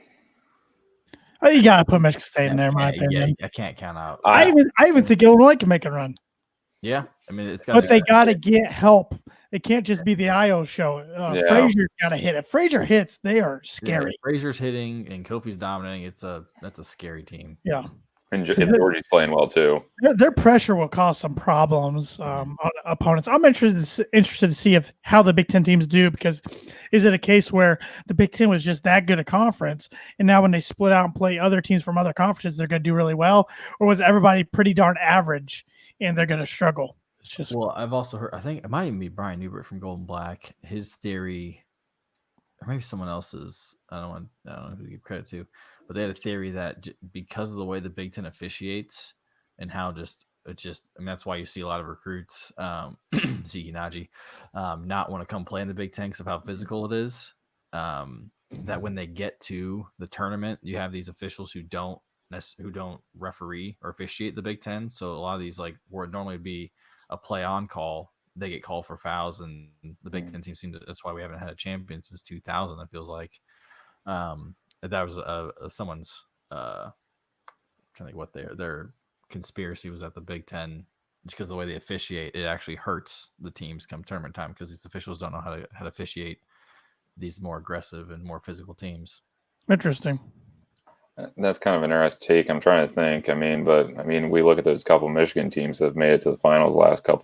You got to put Michigan State in there, in my opinion. Yeah, I can't count out. I even think Illinois can make a run. Yeah, I mean, but they got to get help. It can't just be the IO show. Frazier's got to hit it. Frazier hits, they are scary. Yeah, Frazier's hitting and Kofi's dominating. That's a scary team. Yeah. And Georgie's playing well too. Their pressure will cause some problems on opponents. I'm interested to see how the Big Ten teams do, because is it a case where the Big Ten was just that good a conference, and now when they split out and play other teams from other conferences, they're going to do really well, or was everybody pretty darn average and they're going to struggle? It's just I've also heard. I think it might even be Brian Newbert from Golden Black. His theory, or maybe someone else's. I don't know who to give credit to. But they had a theory that because of the way the Big Ten officiates and how that's why you see a lot of recruits, Zeke Najee, not want to come play in the Big Ten because of how physical it is. That when they get to the tournament, you have these officials who don't referee or officiate the Big Ten. So a lot of these, like where it normally would be a play on call, they get called for fouls, and the Big Ten team that's why we haven't had a champion since 2000. It feels like. That was someone's trying to think what their conspiracy was at the Big Ten. Just because the way they officiate, it actually hurts the teams come tournament time because these officials don't know how to officiate these more aggressive and more physical teams. Interesting. That's kind of an interesting take. I'm trying to think. We look at those couple Michigan teams that have made it to the finals last a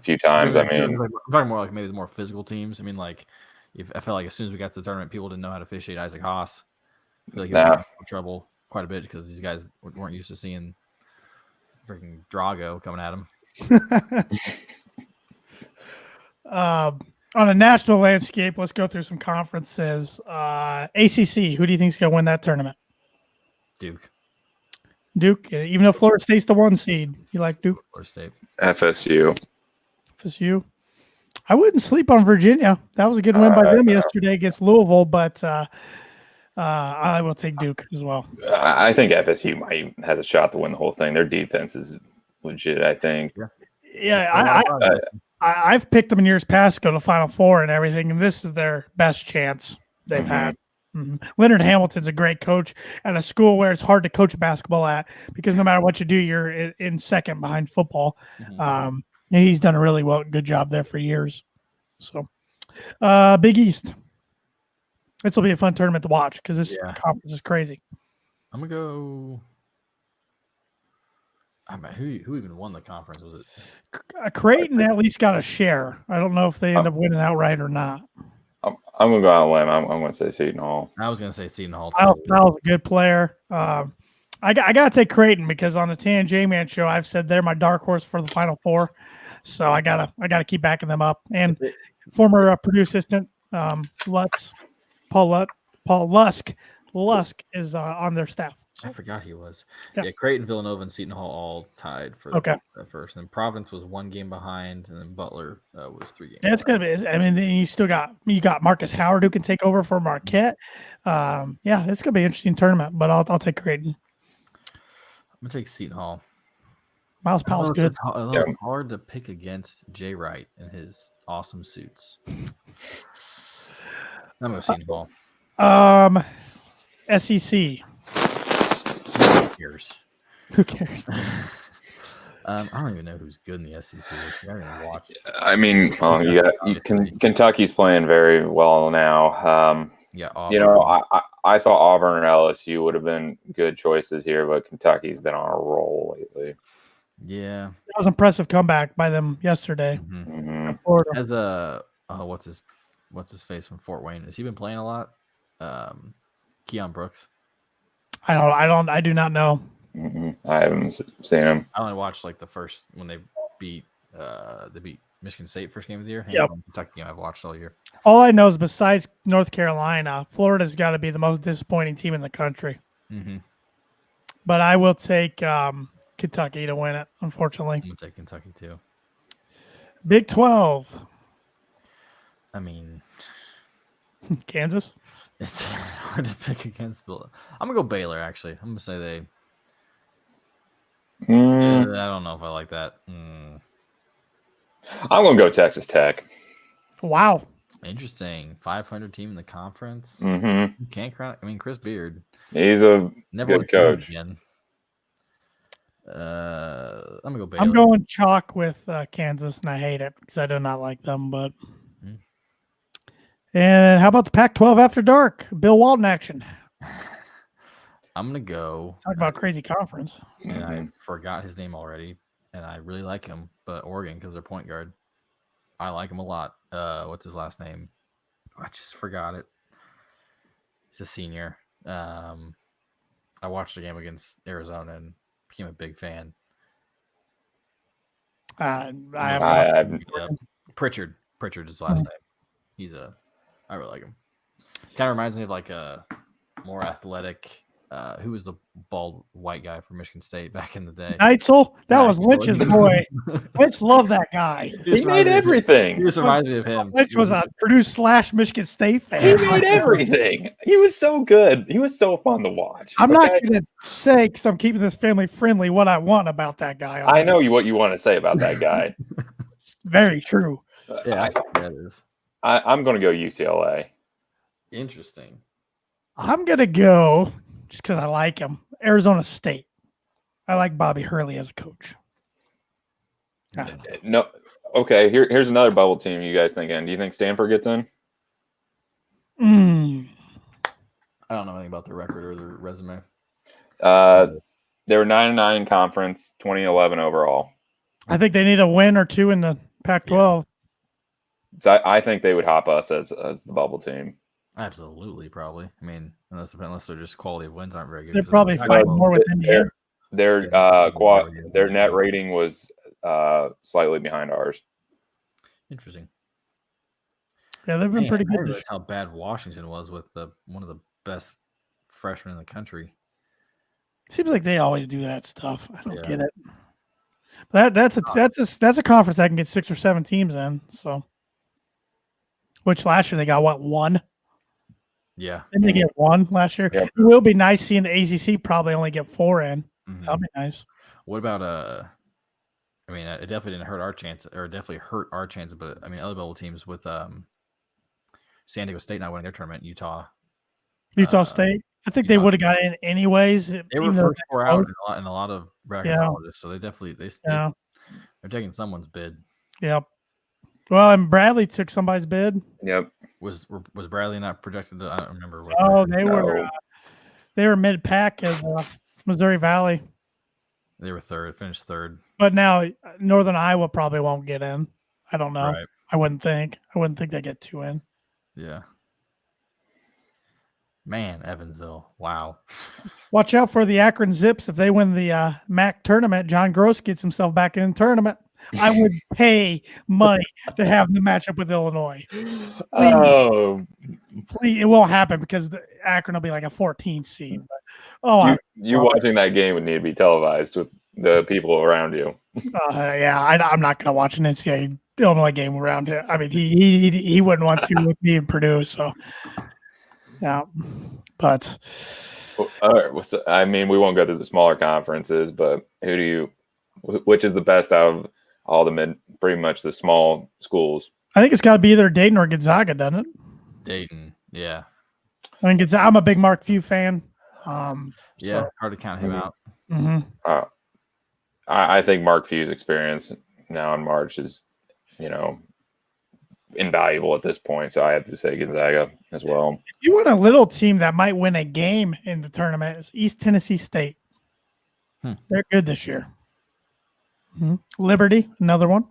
few times. I'm talking more like maybe the more physical teams. I felt like as soon as we got to the tournament, people didn't know how to officiate Isaac Haas. I feel like he was in trouble quite a bit because these guys weren't used to seeing freaking Drago coming at him. On a national landscape, let's go through some conferences. ACC, who do you think is going to win that tournament? Duke, even though Florida State's the 1 seed. You like Duke? Florida State. FSU. I wouldn't sleep on Virginia. That was a good win by them yesterday against Louisville, but I will take Duke as well. I think FSU has a shot to win the whole thing. Their defense is legit, I think. Yeah, I've picked them in years past to go to Final Four and everything, and this is their best chance they've had. Mm-hmm. Leonard Hamilton's a great coach at a school where it's hard to coach basketball at because no matter what you do, you're in second behind football. Mm-hmm. And he's done a really good job there for years. So, Big East. This will be a fun tournament to watch because this conference is crazy. I'm gonna go. Who even won the conference? Was it Creighton? At least got a share. I don't know if they end up winning outright or not. I'm gonna go out on a limb. I'm gonna say Seton Hall. I was gonna say Seton Hall. Kyle's a good player. I gotta take Creighton because on the Tan J-Man show, I've said they're my dark horse for the Final Four. So I gotta keep backing them up. And former Purdue assistant Paul Lusk is on their staff. I forgot he was. Yeah, Creighton, Villanova, and Seton Hall all tied for the first. And Providence was 1 game behind, and then Butler was 3 games. Yeah, it's gonna be. I mean, you still got Marcus Howard who can take over for Marquette. It's gonna be an interesting tournament. But I'll take Creighton. I'm gonna take Seton Hall. Miles Powell's good. It's a little hard to pick against Jay Wright and his awesome suits. I'm going to Seton Hall. SEC. Who cares? I don't even know who's good in the SEC. I haven't even watched it. I mean, Kentucky's playing very well now. Auburn. I thought Auburn and LSU would have been good choices here, but Kentucky's been on a roll lately. Yeah, that was an impressive comeback by them yesterday. Mm-hmm. As what's his face from Fort Wayne? Has he been playing a lot? Keon Brooks. I do not know. Mm-hmm. I haven't seen him. I only watched like the first when they beat Michigan State first game of the year. Yep. Kentucky game I've watched all year. All I know is besides North Carolina, Florida's got to be the most disappointing team in the country. Mm-hmm. But I will take Kentucky to win it, unfortunately. I'm going to take Kentucky too. Big 12. I mean, Kansas? It's hard to pick against Bill. I'm going to go Baylor, actually. I'm going to say they. I don't know if I like that. I'm going to go Texas Tech. Wow. Interesting. 500 team in the conference. Mm-hmm. You can't crown. I mean, Chris Beard. He's a good coach. Again. I'm going to go Baylor. I'm going chalk with Kansas, and I hate it because I do not like them. But And how about the Pac-12 after dark? Bill Walton action. I'm going to go. Talk about crazy conference. And I forgot his name already, and I really like him. But Oregon, because they're point guard. I like him a lot. What's his last name? I just forgot it. He's a senior. I watched the game against Arizona and became a big fan. Pritchard. Pritchard is his last name. I really like him. Kind of reminds me of like a more athletic. Who was the bald white guy from Michigan State back in the day? Neitzel? That was Lynch's boy. Lynch loved that guy. He made everything. He just reminds me of him. Lynch was a Purdue / Michigan State fan. He made everything. He was so good. He was so fun to watch. I'm not going to say, because I'm keeping this family friendly, what I want about that guy. I know what you want to say about that guy. It's very true. Yeah, it is. I'm going to go UCLA. Interesting. I'm going to go just because I like him. Arizona State. I like Bobby Hurley as a coach. I don't know. No. Okay, here's another bubble team you guys think in. Do you think Stanford gets in? I don't know anything about their record or their resume. They were 9-9 in conference, 2011 overall. I think they need a win or two in the Pac-12. So I think they would hop us as the bubble team. Absolutely, probably. I mean, unless they're just quality of wins aren't very good. They're probably fighting more with Indiana. Their net rating was slightly behind ours. Interesting. Yeah, they've been pretty good. I realized how bad Washington was with one of the best freshmen in the country. Seems like they always do that stuff. I don't get it. That's a conference that can get 6 or 7 teams in. So, which last year they got what, 1? Yeah, Didn't they get 1 last year? Yep. It will be nice seeing the ACC probably only get 4 in. Mm-hmm. That'll be nice. What about I mean, it definitely didn't hurt our chance, or definitely hurt our chances. But I mean, other bubble teams with San Diego State not winning their tournament, Utah State. I think they would have got in anyways. They were first 4 out in a lot of bracketologists, so they definitely they're taking someone's bid. Yep. Well, and Bradley took somebody's bid. Yep. Was Bradley not projected? I don't remember. They were mid pack as Missouri Valley. They were finished third. But now Northern Iowa probably won't get in. I don't know. Right. I wouldn't think they get 2 in. Yeah. Man, Evansville. Wow. Watch out for the Akron Zips. If they win the MAC tournament, John Gross gets himself back in the tournament. I would pay money to have the matchup with Illinois. Please, it won't happen because the Akron will be like a 14 seed. But, watching that game would need to be televised with the people around you. I'm not going to watch an NCAA Illinois game around him. I mean, he wouldn't want to with me in Purdue. So, yeah, but all right. So, I mean, we won't go to the smaller conferences, but which is the best out of all pretty much the small schools? I think it's got to be either Dayton or Gonzaga, doesn't it? Dayton, yeah. I think I'm a big Mark Few fan. Hard to count him out. Mm-hmm. I think Mark Few's experience now in March is, invaluable at this point. So I have to say Gonzaga as well. If you want a little team that might win a game in the tournament, it's East Tennessee State. They're good this year. Liberty, another one.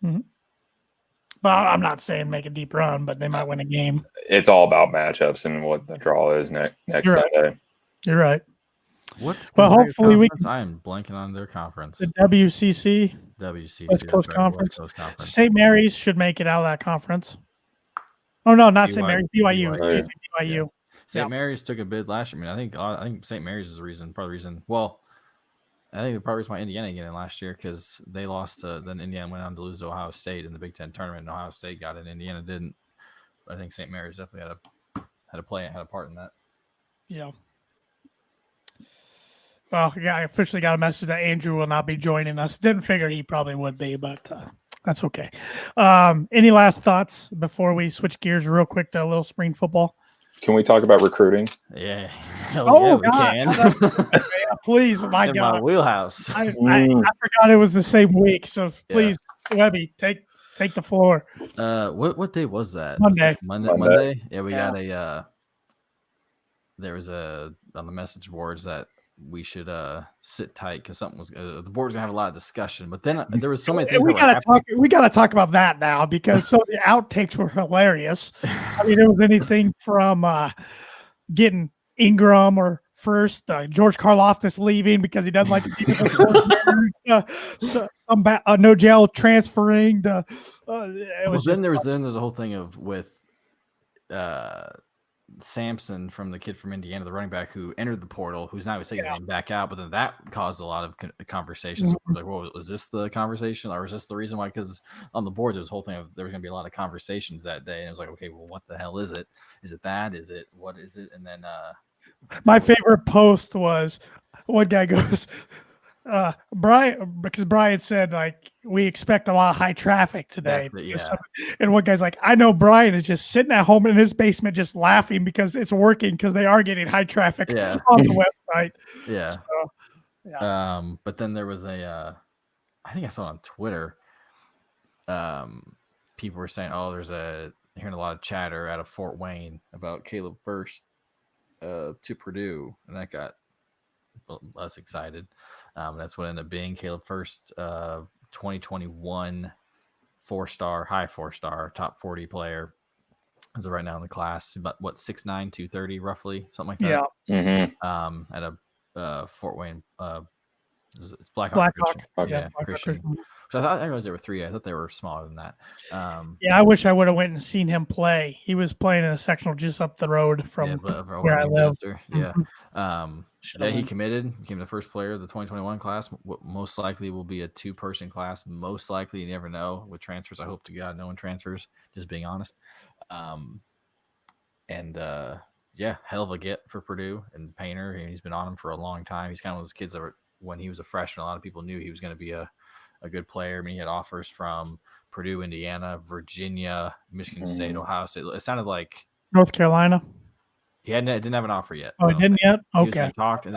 But I'm not saying make a deep run, but they might win a game. It's all about matchups and what the draw is next Sunday. You're right. Hopefully we can. I am blanking on their conference. The WCC. West Coast Conference. St. Mary's should make it out of that conference. Oh no, not St. Mary's. BYU. Yeah. St. Mary's took a bid last year. I mean, I think St. Mary's is part of the reason. Well, I think the part reason why Indiana get in last year because they lost. Then Indiana went on to lose to Ohio State in the Big Ten tournament, and Ohio State got in. Indiana didn't. But I think St. Mary's definitely had a part in that. Yeah. Well, I officially got a message that Andrew will not be joining us. Didn't figure he probably would be, but that's okay. Any last thoughts before we switch gears real quick to a little spring football? Can we talk about recruiting? Yeah. God. We can. Please, my in God. My wheelhouse. I forgot it was the same week, so please, Webby, take the floor. What day was that? Monday. Monday? Yeah, we got there was on the message boards that we should sit tight because something was the board's gonna have a lot of discussion. But then there was so many things. We gotta talk about that now because some of the outtakes were hilarious. I mean, it was anything from getting Ingram or first George Karlaftis leaving because he doesn't like no jail transferring. Then there's a whole thing with Sampson from the kid from Indiana, the running back who entered the portal, who's now taking his name back out. But then that caused a lot of conversations. We're like, well, was this the conversation, or was this the reason why? Because on the board, there was a whole thing of there was going to be a lot of conversations that day, and it was like, okay, well, what the hell is it? Is it that? Is it what is it? And then my favorite post was one guy goes, Brian said like we expect a lot of high traffic today. Yeah. And one guy's like, I know Brian is just sitting at home in his basement just laughing because it's working because they are getting high traffic on the website. Yeah. So, yeah. But then there was I think I saw on Twitter, people were saying, oh, hearing a lot of chatter out of Fort Wayne about Caleb First to Purdue, and that got us excited. That's what ended up being Caleb First, 2021 high four-star, top 40 player. As of right now in the class, about 6'9", 230 roughly, something like that. Yeah. Mm-hmm. At a Fort Wayne, it's Blackhawk. Christian. So I thought there were 3. I thought they were smaller than that. I wish I would have went and seen him play. He was playing in a sectional just up the road from where I live. Yeah. He committed, became the first player of the 2021 class. What most likely will be a 2-person class. Most likely, you never know with transfers. I hope to God no one transfers, just being honest. Hell of a get for Purdue and Painter. He's been on him for a long time. He's kind of one of those kids that when he was a freshman, a lot of people knew he was going to be a good player. I mean, he had offers from Purdue, Indiana, Virginia, Michigan State, Ohio State. It sounded like North Carolina. He didn't have an offer yet. Oh, he didn't yet? Okay.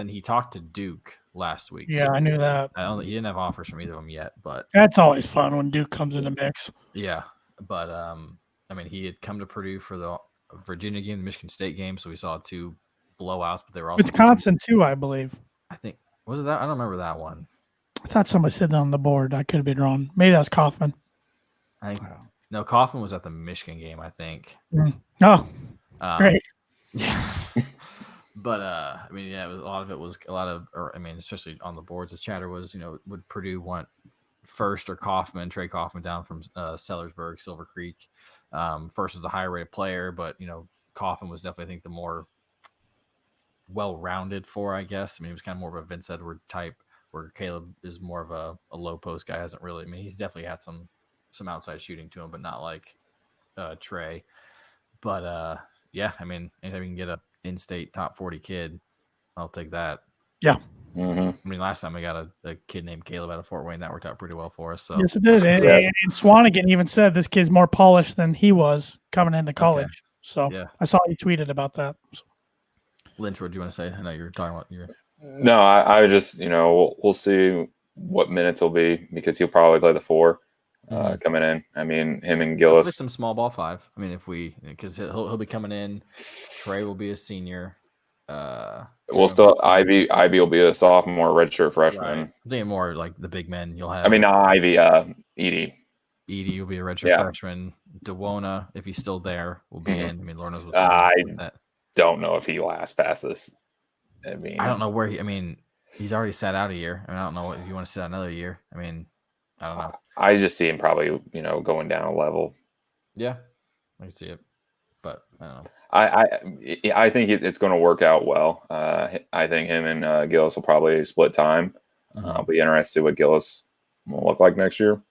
He talked to Duke last week. Yeah, too. I knew that. He didn't have offers from either of them yet, but that's always fun when Duke comes in the mix. Yeah, but I mean, he had come to Purdue for the Virginia game, the Michigan State game, so we saw 2 blowouts, but they were also Wisconsin too, I believe. I think was it that? I don't remember that one. I thought somebody said that on the board. I could have been wrong. Maybe that was Kaufman. No, Kaufman was at the Michigan game, I think. Oh, great. Yeah. But I mean, yeah, especially on the boards, the chatter was, would Purdue want First or Kaufman, Trey Kaufman down from Sellersburg, Silver Creek? First was a higher rated player, but Kaufman was definitely, I think, the more well-rounded 4, I guess. I mean, he was kind of more of a Vince Edward type, where Caleb is more of a low post guy. Hasn't really, I mean, he's definitely had some outside shooting to him, but not like Trey. But I mean, anytime you can get a in-state top 40 kid, I'll take that. Yeah. Mm-hmm. I mean, last time we got a kid named Caleb out of Fort Wayne. That worked out pretty well for us. So yes, it did. And Swanigan even said this kid's more polished than he was coming into college. Okay. So I saw you tweeted about that. So. Lynch, what do you want to say? I know you were talking about your. No, I just we'll see what minutes will be, because he'll probably play the 4 coming in. I mean, him and Gillis. Like some small ball 5. I mean, because he'll be coming in. Trey will be a senior. We'll still Ivy will be a sophomore, redshirt freshman. Right. I'm thinking more like the big men you'll have. I mean, not Ivy, Edie. Edie will be a redshirt freshman. DeWona, if he's still there, will be in. I mean, Lord knows what's with that. Don't know if he lasts past this. I mean, I don't know where he's already sat out a year. I mean, I don't know if you want to sit out another year. I mean, I don't know. I just see him probably, going down a level. Yeah, I can see it, but I don't know. I think it's going to work out well. I think him and Gillis will probably split time. I'll be interested what Gillis will look like next year.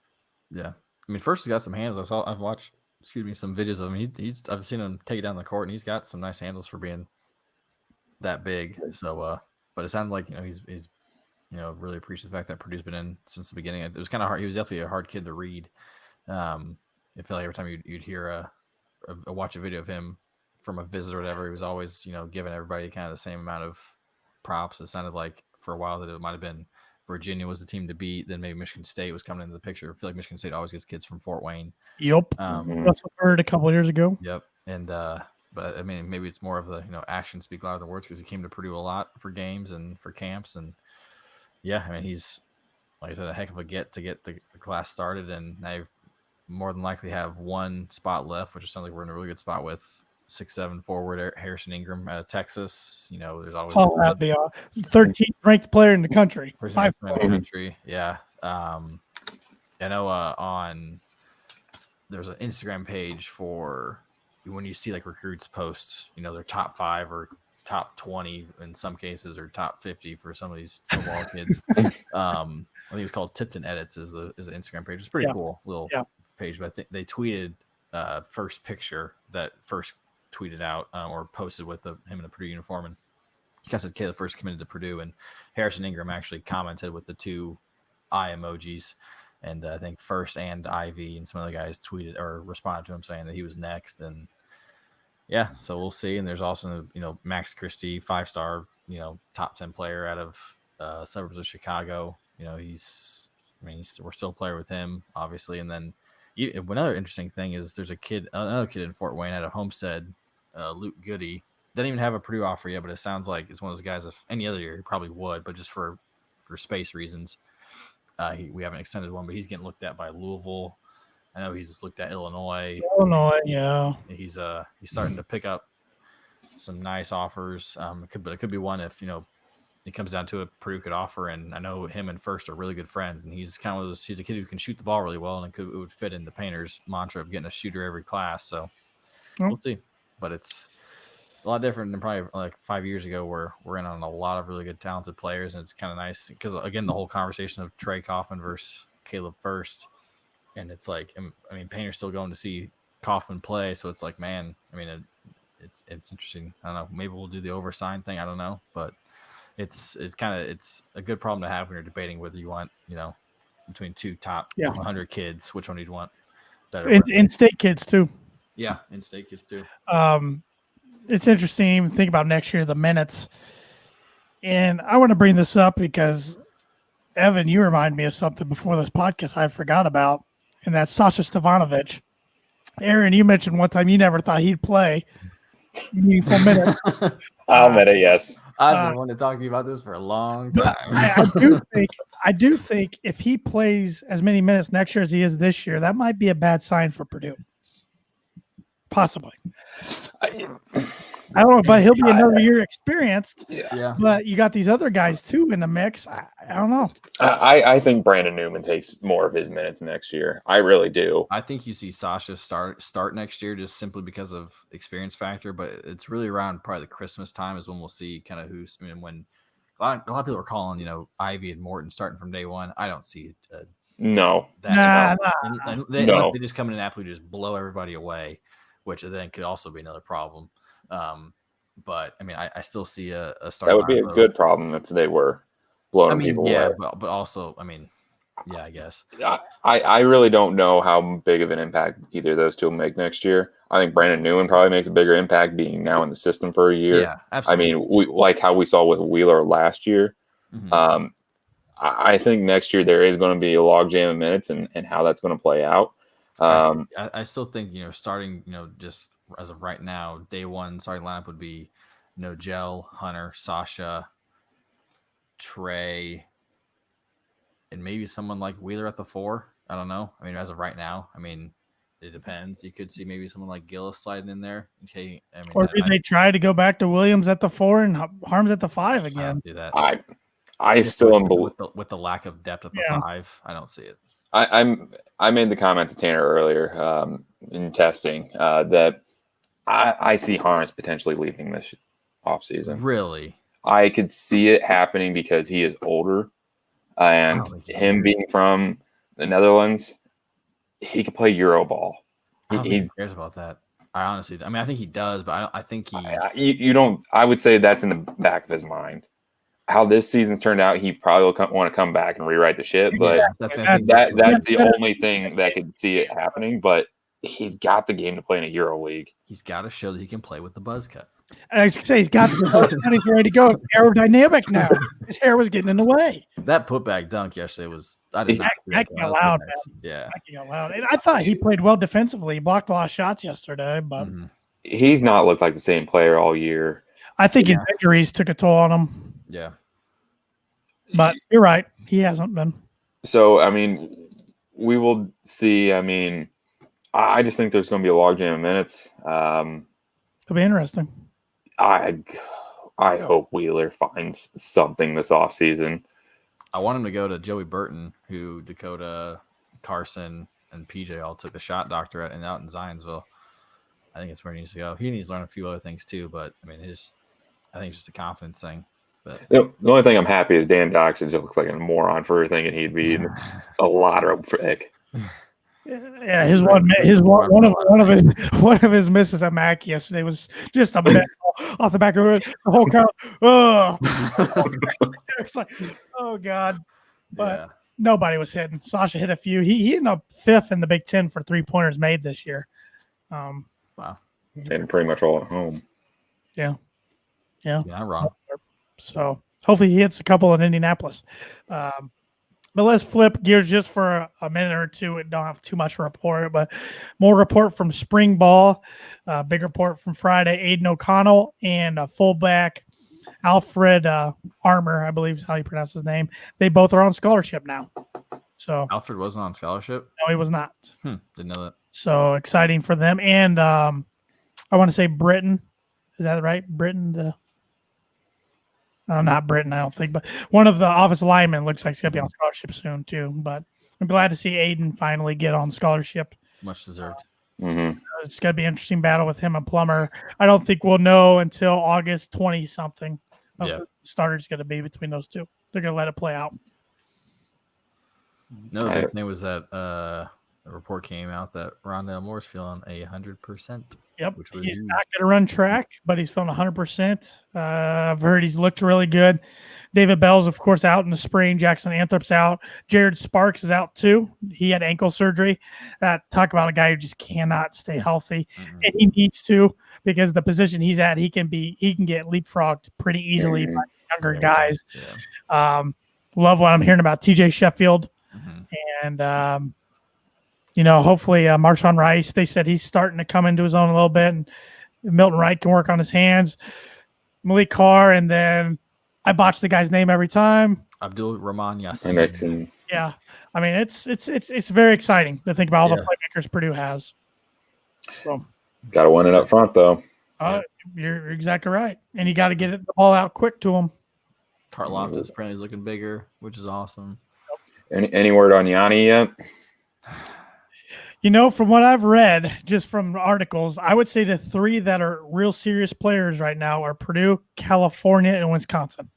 Yeah, I mean, First has got some handles. I've watched, some videos of him. I've seen him take it down the court, and he's got some nice handles for being that big. So, but it sounded like he's really appreciates the fact that Purdue's been in since the beginning. It was kind of hard. He was definitely a hard kid to read. I feel like every time you'd hear watch a video of him from a visit or whatever, he was always, giving everybody kind of the same amount of props. It sounded like for a while that it might have been Virginia was the team to beat. Then maybe Michigan State was coming into the picture. I feel like Michigan State always gets kids from Fort Wayne. Yep. That's what I heard a couple of years ago. Yep. And, but I mean, maybe it's more of the, actions speak louder than words, because he came to Purdue a lot for games and for camps. And yeah, I mean, he's, like I said, a heck of a get to get the class started. And now you more than likely have 1 spot left, which sounds like we're in a really good spot with 6'7" forward Harrison Ingram out of Texas. There's always that'd be a 13th ranked player in the country. 5 in the country. Yeah. I know there's an Instagram page for when you see like recruits post, their top 5 or top 20 in some cases, or top 50 for some of these football kids. I think it's called Tipton Edits is an Instagram page. It's pretty cool little page, but I think they tweeted first picture that First tweeted out or posted with him in a Purdue uniform, and I said Caleb first committed to Purdue, and Harrison Ingram actually commented with the 2 eye emojis. And I think First and Ivy and some other guys tweeted or responded to him saying that he was next. And yeah, so we'll see. And there's also, Max Christie, 5-star, top 10 player out of suburbs of Chicago. We're still a player with him, obviously. And then another interesting thing is there's another kid in Fort Wayne out of Homestead, Luke Goody. Doesn't even have a Purdue offer yet, but it sounds like it's one of those guys. If any other year, he probably would, but just for space reasons. We haven't extended one, but he's getting looked at by Louisville. I know he's just looked at Illinois. Yeah. He's starting to pick up some nice offers. It could be one if it comes down to it, Purdue could offer. And I know him and First are really good friends, and he's kind of he's a kid who can shoot the ball really well, and it would fit in the Painter's mantra of getting a shooter every class. So we'll see, but it's a lot different than probably like 5 years ago, where we're in on a lot of really good, talented players. And it's kind of nice because, again, the whole conversation of Trey Kaufman versus Caleb First. And it's like, Painter's still going to see Kaufman play. So it's like, man, it's interesting. I don't know. Maybe we'll do the oversign thing. I don't know. But it's a good problem to have when you're debating whether you want, between 2 top 100 kids, which one you'd want better. In-state kids too. Yeah, in-state kids too. It's interesting to even think about next year, the minutes. And I want to bring this up because, Evan, you remind me of something before this podcast I forgot about, and that's Sasha Stefanovic. Aaron, you mentioned one time you never thought he'd play meaningful minutes. I'll admit it, yes. I've been wanting to talk to you about this for a long time. I do think if he plays as many minutes next year as he is this year, that might be a bad sign for Purdue. Possibly. I don't know, but he'll be another year experienced. Yeah. But you got these other guys too in the mix. I don't know. I think Brandon Newman takes more of his minutes next year. I really do. I think you see Sasha start next year just simply because of experience factor. But it's really around probably the Christmas time is when we'll see kind of who's. When a lot of people are calling, Ivy and Morton starting from day one. I don't see it. No. They just come in and absolutely just blow everybody away, which then could also be another problem. But I still see a start. That would be a good problem if they were blowing people away. But also, I guess. I really don't know how big of an impact either of those two will make next year. I think Brandon Newman probably makes a bigger impact being now in the system for a year. Yeah, absolutely. We like how we saw with Wheeler last year. Mm-hmm. I think next year there is going to be a logjam of minutes and how that's going to play out. I still think, starting, just as of right now, day one starting lineup would be, Gel, Hunter, Sasha, Trey, and maybe someone like Wheeler at the 4. I don't know. As of right now, it depends. You could see maybe someone like Gillis sliding in there. Okay. Or did they try to go back to Williams at the 4 and Harms at the 5 again? I don't see that. I still am with the lack of depth at the 5. I don't see it. I made the comment to Tanner earlier in testing that I see Harms potentially leaving this offseason. Really? I could see it happening because he is older, and him being from the Netherlands, he could play Euro ball. He cares about that. I honestly, I think he does, but I think he. You don't. I would say that's in the back of his mind. How this season's turned out, he probably will want to come back and rewrite the shit. But that's the only thing that could see it happening. But he's got the game to play in a Euro League. He's got to show that he can play with the buzz cut. I was going to say, he's got the ready to go. It's aerodynamic now. His hair was getting in the way. That putback dunk yesterday was hacking out loud, man. Yeah. Hacking out loud. And I thought he played well defensively. He blocked a lot of shots yesterday, but he's not looked like the same player all year. I think his injuries took a toll on him. Yeah. But you're right. He hasn't been. So, we will see. I just think there's going to be a logjam of minutes. It'll be interesting. I hope Wheeler finds something this offseason. I want him to go to Joey Burton, who Dakota, Carson, and PJ all took the shot doctorate and out in Zionsville. I think it's where he needs to go. He needs to learn a few other things too, but I think it's just a confidence thing. But the only thing I'm happy is Dan Doxage looks like a moron for thinking he'd be a lottery pick. Yeah, one of his misses at Mac yesterday was just a mess off the back of the whole crowd. Oh, it's like, oh God! But nobody was hitting. Sasha hit a few. He ended up 5th in the Big Ten for 3-pointers made this year. Wow, and pretty much all at home. Yeah, not wrong. So hopefully he hits a couple in Indianapolis. But let's flip gears just for a minute or two. We don't have too much report, but more report from spring ball. Big report from Friday. Aiden O'Connell and fullback Alfred Armour, I believe is how you pronounce his name. They both are on scholarship now. So Alfred wasn't on scholarship? No, he was not. Didn't know that. So exciting for them. And I want to say Britton. Is that right? Britton, not Britton, I don't think, but one of the offensive linemen looks like he's going to be on scholarship soon, too. But I'm glad to see Aiden finally get on scholarship. Much deserved. Mm-hmm. It's going to be an interesting battle with him and Plummer. I don't think we'll know until August 20-something of who the starter's going to be between those two. They're going to let it play out. No, the big thing was that a report came out that Rondale Moore's feeling 100%. Yep, which was he's huge. not going to run track, but he's feeling 100%. I've heard he's looked really good. David Bell's, of course, out in the spring. Jackson Anthrop's out. Jared Sparks is out too. He had ankle surgery. Talk about a guy who just cannot stay healthy, and he needs to, because the position he's at, he can get leapfrogged pretty easily by younger guys. Love what I'm hearing about TJ Sheffield, and hopefully Marshawn Rice. They said he's starting to come into his own a little bit, and Milton Wright can work on his hands. Malik Carr, and then I botch the guy's name every time. Abdul Rahman Yassin. Yeah, I mean it's very exciting to think about all the playmakers Purdue has. So got to win it up front, though. You're exactly right, and you got to get the ball out quick to him. Karloftis apparently is looking bigger, which is awesome. Any word on Yanni yet? From what I've read, just from articles, I would say the 3 that are real serious players right now are Purdue, California, and Wisconsin.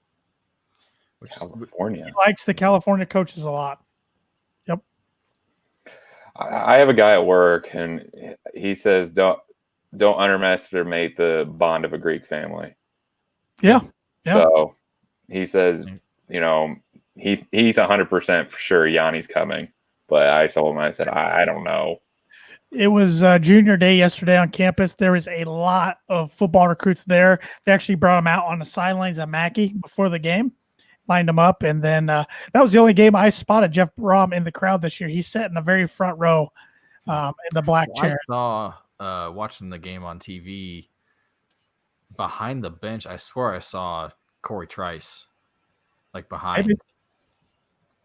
California. He likes the California coaches a lot. Yep. I have a guy at work, and he says don't underestimate the bond of a Greek family. Yeah. So he says, he's 100% for sure Yanni's coming. But I told him, I said, I don't know. It was junior day yesterday on campus. There was a lot of football recruits there. They actually brought them out on the sidelines at Mackey before the game, lined them up. And then that was the only game I spotted Jeff Brom in the crowd this year. He's sat in the very front row in the black chair. I saw, watching the game on TV, behind the bench, I swear I saw Corey Trice, like behind. Maybe.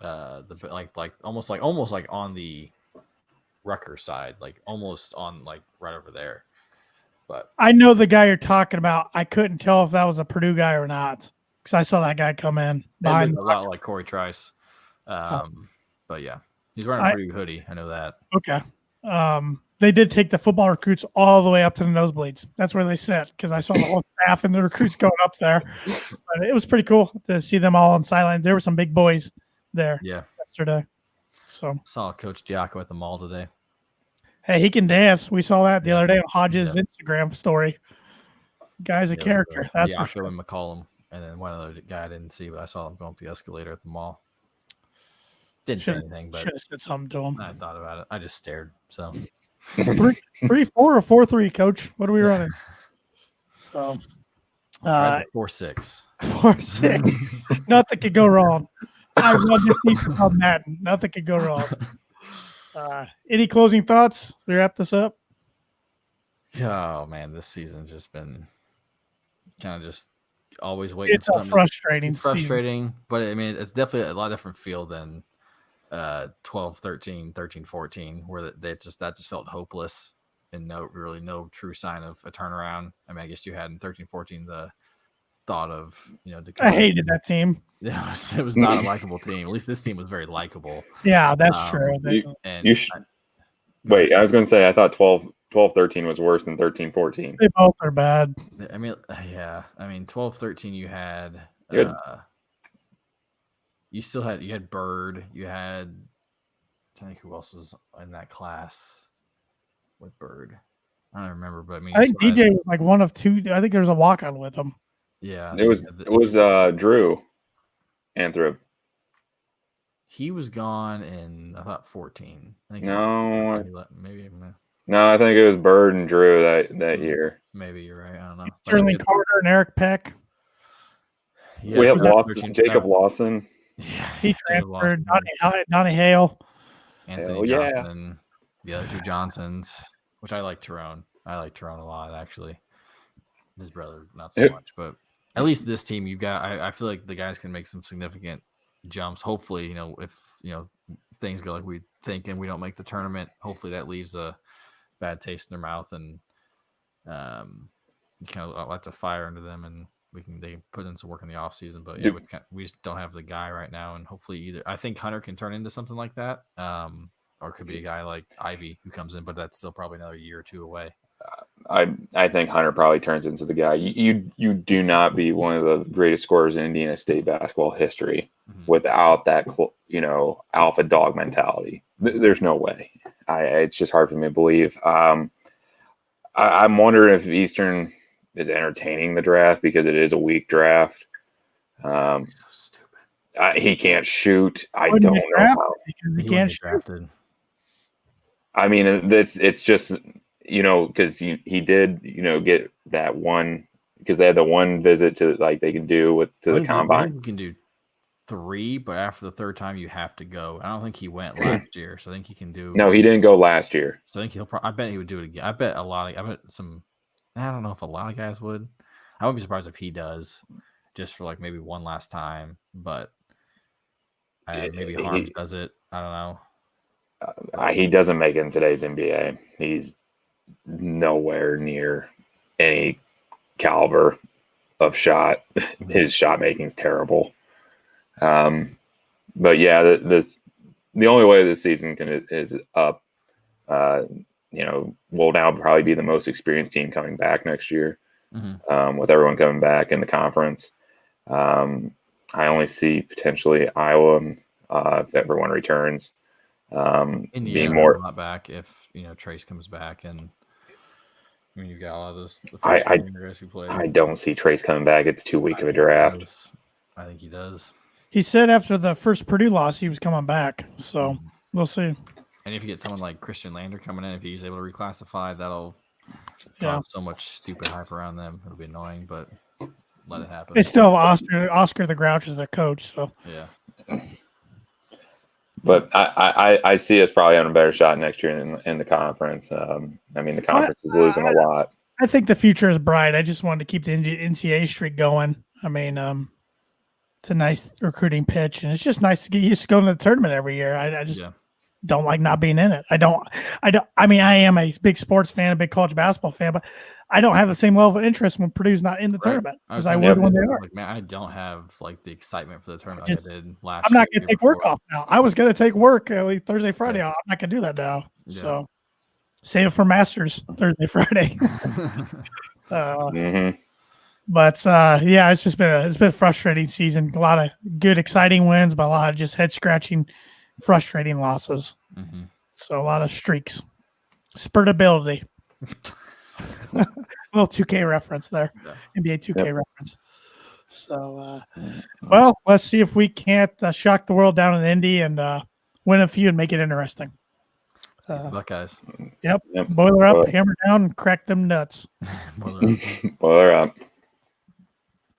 Almost like on the Rutgers side, like almost on like right over there. But I know the guy you're talking about. I couldn't tell if that was a Purdue guy or not, because I saw that guy come in behind. It looked a lot like Corey Trice. But yeah, he's wearing a Purdue hoodie. I know that. Okay. They did take the football recruits all the way up to the nosebleeds. That's where they sit, because I saw the whole staff and the recruits going up there. But it was pretty cool to see them all on sideline. There were some big boys there yesterday. So saw Coach Diaco at the mall today. Hey, he can dance. We saw that the other day on Hodges' Instagram story. Guy's a character. That's Diaco for sure. and McCollum, and then one other guy I didn't see, but I saw him going up the escalator at the mall. Didn't say anything, but should have said something to him. I thought about it. I just stared. So 3-4 or 4-3, Coach. What are we running? So 4-6. 4-6. Nothing could go wrong. I love this defense on Madden. Nothing could go wrong. Any closing thoughts? We wrap this up. Oh man, this season's just been kind of just always waiting. It's a frustrating season. But I mean, it's definitely a lot different feel than 12-13, 13-14, where that just felt hopeless and no true sign of a turnaround. I mean, I guess you had in 13-14 the thought of I hated that team. It was not a likable team. At least this team was very likable. Yeah, that's true. Wait, I was going to say I thought 12-13 was worse than 13-14. They both are bad. I mean, yeah. I mean, 12-13 you had you had Bird, you had trying to think who else was in that class with Bird. I don't remember, but I mean, I think DJ was like one of two. I think there was a walk-on with him. Yeah, it was Drew Anthrop. He was gone in about 14. I think No, maybe. No, I think it was Bird and Drew that year. Maybe you're right. I don't know. Sterling Carter and Eric Peck. Yeah, we have Jacob Lawson. Yeah, he transferred. Donnie Hale. Anthony Johnson. The other two Johnsons, which I like Tyrone. I like Tyrone a lot, actually. His brother, not so much, but at least this team, you've got. I feel like the guys can make some significant jumps. Hopefully, if things go like we think and we don't make the tournament, hopefully that leaves a bad taste in their mouth and kind of lights a fire under them, and they put in some work in the off season. But yeah, we just don't have the guy right now, and hopefully either I think Hunter can turn into something like that, or it could be a guy like Ivy who comes in, but that's still probably another year or two away. I think Hunter probably turns into the guy. You do not be one of the greatest scorers in Indiana State basketball history without that alpha dog mentality. There's no way. It's just hard for me to believe. I'm wondering if Eastern is entertaining the draft because it is a weak draft. So stupid. He can't shoot. I don't know how. He can't shoot. I mean, it's just. Because he did, get that one because they had the one visit to they can do to the combine. You can do 3, but after the third time you have to go. I don't think he went last year, so I think he can do. No, he didn't go last year. So I think I bet he would do it again. I bet some. I don't know if a lot of guys would. I wouldn't be surprised if he does, just for maybe one last time. But maybe Harms does it. I don't know. He doesn't make it in today's NBA. He's nowhere near any caliber of shot. His shot making is terrible. But yeah, the only way this season is up. We'll now probably be the most experienced team coming back next year, with everyone coming back in the conference. I only see potentially Iowa if everyone returns. Indiana being more not back if Trace comes back, and I mean you've got a lot of those. I don't see Trace coming back. It's too weak of a draft. I think he does. He said after the first Purdue loss he was coming back, so we'll see. And if you get someone like Christian Lander coming in, if he's able to reclassify, that'll have so much stupid hype around them. It'll be annoying, but let it happen. They still have Oscar the Grouch as their coach, so yeah. But I see us probably having a better shot next year in the conference. I mean, the conference is losing a lot. I think the future is bright. I just wanted to keep the NCAA streak going. I mean, it's a nice recruiting pitch, and it's just nice to get used to going to the tournament every year. I just don't like not being in it. I mean, I am a big sports fan, a big college basketball fan, but I don't have the same level of interest when Purdue's not in the tournament as I would when they are. Man, I don't have the excitement for the tournament like I did last year. I'm not going to take work off now. I was going to take work Thursday, Friday. I'm not going to do that now. Yeah. So save it for Masters Thursday, Friday. But it's been a frustrating season. A lot of good, exciting wins, but a lot of just head scratching, frustrating losses. So a lot of streaks, spurtability. Little 2K reference there, NBA 2K reference. So, let's see if we can't shock the world down in Indy and win a few and make it interesting. Good luck, guys. Yep. Boiler up, hammer down, and crack them nuts. Boiler up.